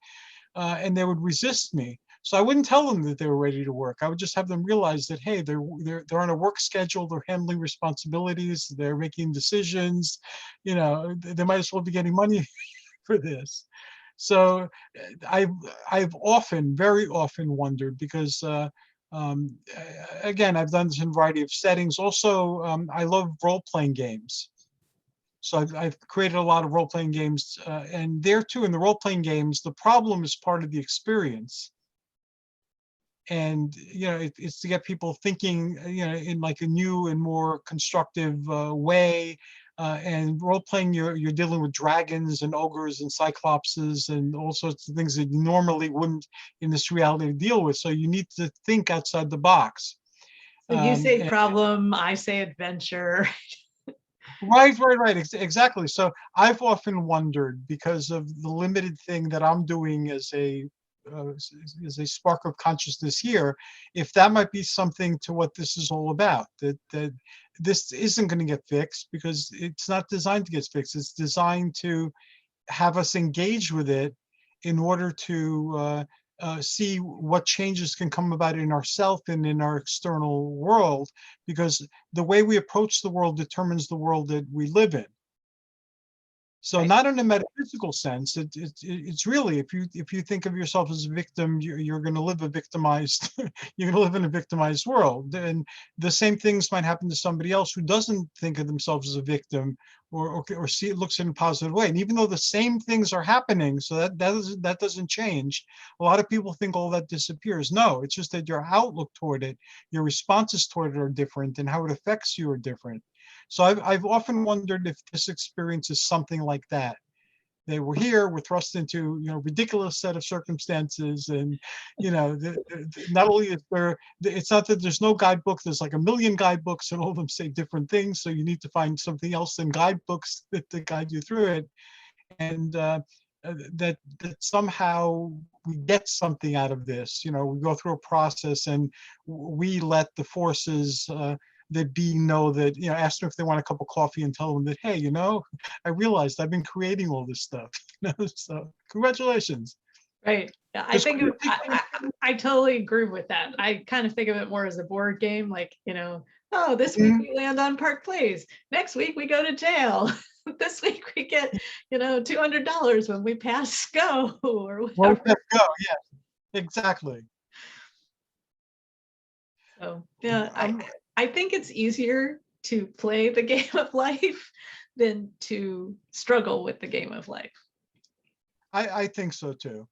and they would resist me. So I wouldn't tell them that they were ready to work. I would just have them realize that, hey, they're on a work schedule, they're handling responsibilities, they're making decisions, they might as well be getting money for this. So I've often, very often wondered, because again, I've done this in a variety of settings. Also, I love role-playing games. So I've created a lot of role-playing games, and there too, in the role-playing games, the problem is part of the experience. And it's to get people thinking, in like a new and more constructive way. And role-playing, you're dealing with dragons and ogres and cyclopses and all sorts of things that you normally wouldn't in this reality deal with. So you need to think outside the box. So you say problem, I say adventure. Right. Exactly. So I've often wondered, because of the limited thing that I'm doing as a spark of consciousness here, if that might be something to what this is all about, that this isn't going to get fixed, because it's not designed to get fixed. It's designed to have us engage with it in order to see what changes can come about in ourselves and in our external world, because the way we approach the world determines the world that we live in. So Right. not in a metaphysical sense. It's really, if you think of yourself as a victim, you're going to live a victimized, you're going to live in a victimized world. And the same things might happen to somebody else who doesn't think of themselves as a victim, or see it, looks in a positive way. And even though the same things are happening, so that doesn't change. A lot of people think all that disappears. No, it's just that your outlook toward it, your responses toward it are different, and how it affects you are different. So I've often wondered if this experience is something like that. They were here, were thrust into, ridiculous set of circumstances, and not only is there, it's not that there's no guidebook. There's like a million guidebooks, and all of them say different things. So you need to find something else than guidebooks that guide you through it, and that somehow we get something out of this. We go through a process, and we let the forces that be know that, ask them if they want a cup of coffee, and tell them that, hey, I realized I've been creating all this stuff. So congratulations. Right. Yeah, I Just think I totally agree with that. I kind of think of it more as a board game, like, oh, this week we land on Park Place. Next week we go to jail. This week we get, $200 when we pass go or whatever. let's go. Yeah, exactly. So yeah, I think it's easier to play the game of life than to struggle with the game of life. I think so too.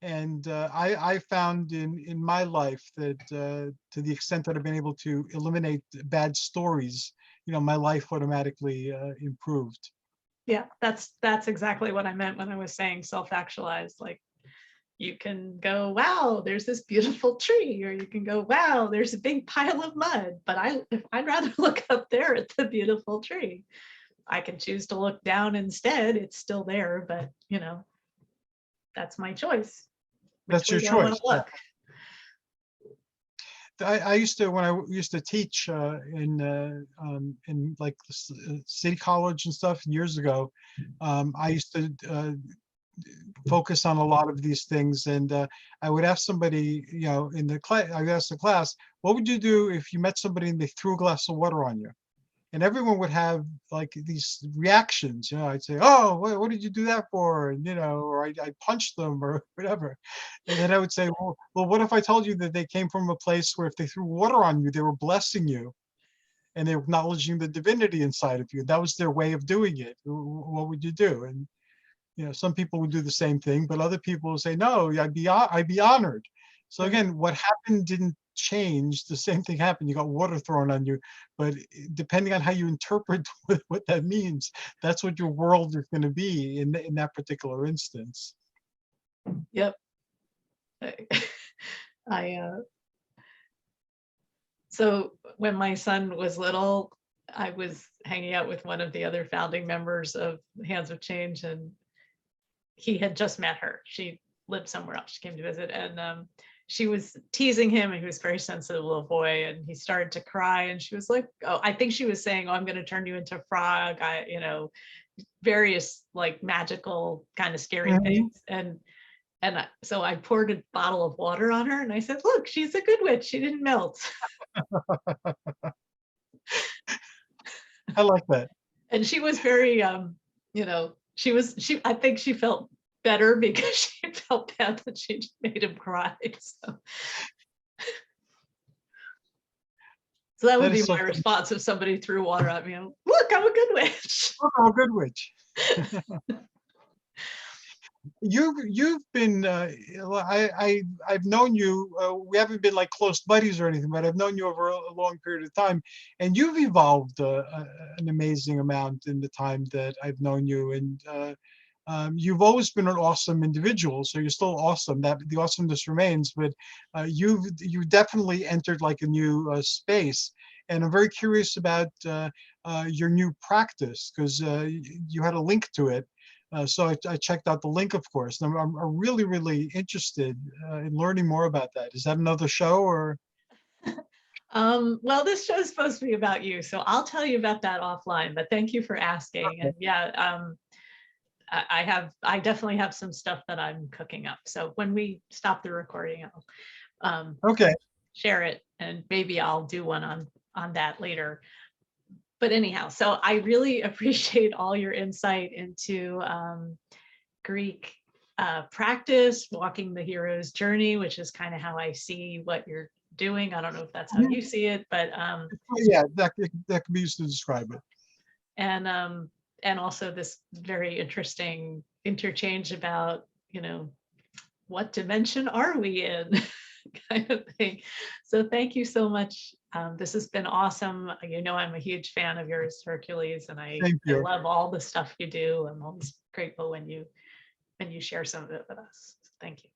And I found in my life that to the extent that I've been able to eliminate bad stories, my life automatically improved. Yeah, that's exactly what I meant when I was saying self-actualized. Like, you can go, wow, there's this beautiful tree, or you can go, wow, there's a big pile of mud, but I'd rather look up there at the beautiful tree. I can choose to look down instead. It's still there, but that's my choice. That's your Which way do I want choice. to look? I used to, when I used to teach in like city college and stuff years ago, I used to focus on a lot of these things, and I would ask somebody, in the class, I would ask the class, what would you do if you met somebody and they threw a glass of water on you? And everyone would have like these reactions. I'd say, oh, what did you do that for? And or I punched them or whatever. And then I would say, well, what if I told you that they came from a place where if they threw water on you, they were blessing you, and they were acknowledging the divinity inside of you? That was their way of doing it. What would you do? And some people would do the same thing, but other people would say, no, I'd be honored. So again, what happened didn't change. The same thing happened. You got water thrown on you, but depending on how you interpret what that means, that's what your world is going to be in that particular instance. Yep. So when my son was little, I was hanging out with one of the other founding members of Hands of Change, and he had just met her. She lived somewhere else. She came to visit, and she was teasing him, and he was a very sensitive little boy, and he started to cry, and she was like, oh, I think she was saying, oh, I'm going to turn you into a frog. Various like magical kind of scary things. So I poured a bottle of water on her, and I said, look, she's a good witch. She didn't melt. I like that. And she was very, I think she felt better because she felt bad that she made him cry. So that would be my response if somebody threw water at me. Look, I'm a good witch. Look, I'm a good witch. You've been I've known you, we haven't been like close buddies or anything, but I've known you over a long period of time, and you've evolved an amazing amount in the time that I've known you, and you've always been an awesome individual, so you're still awesome. That the awesomeness remains, but you've definitely entered like a new space, and I'm very curious about your new practice, because you had a link to it. So I checked out the link, of course, and I'm really, really interested in learning more about that. Is that another show, or? Well, this show is supposed to be about you, so I'll tell you about that offline, but thank you for asking. Okay. And yeah, I definitely have some stuff that I'm cooking up. So when we stop the recording, I'll Okay. share it, and maybe I'll do one on that later. But anyhow, so I really appreciate all your insight into Greek practice, walking the hero's journey, which is kind of how I see what you're doing. I don't know if that's how you see it, but Yeah, that could be used to describe it. And also this very interesting interchange about, you know, what dimension are we in kind of thing. So thank you so much. This has been awesome. You know, I'm a huge fan of yours, Hercules, and I love all the stuff you do. I'm always grateful when you share some of it with us. So thank you.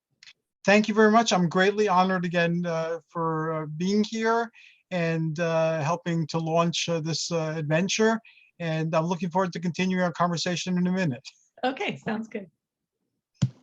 Thank you very much. I'm greatly honored again for being here and helping to launch this adventure. And I'm looking forward to continuing our conversation in a minute. Okay, sounds good.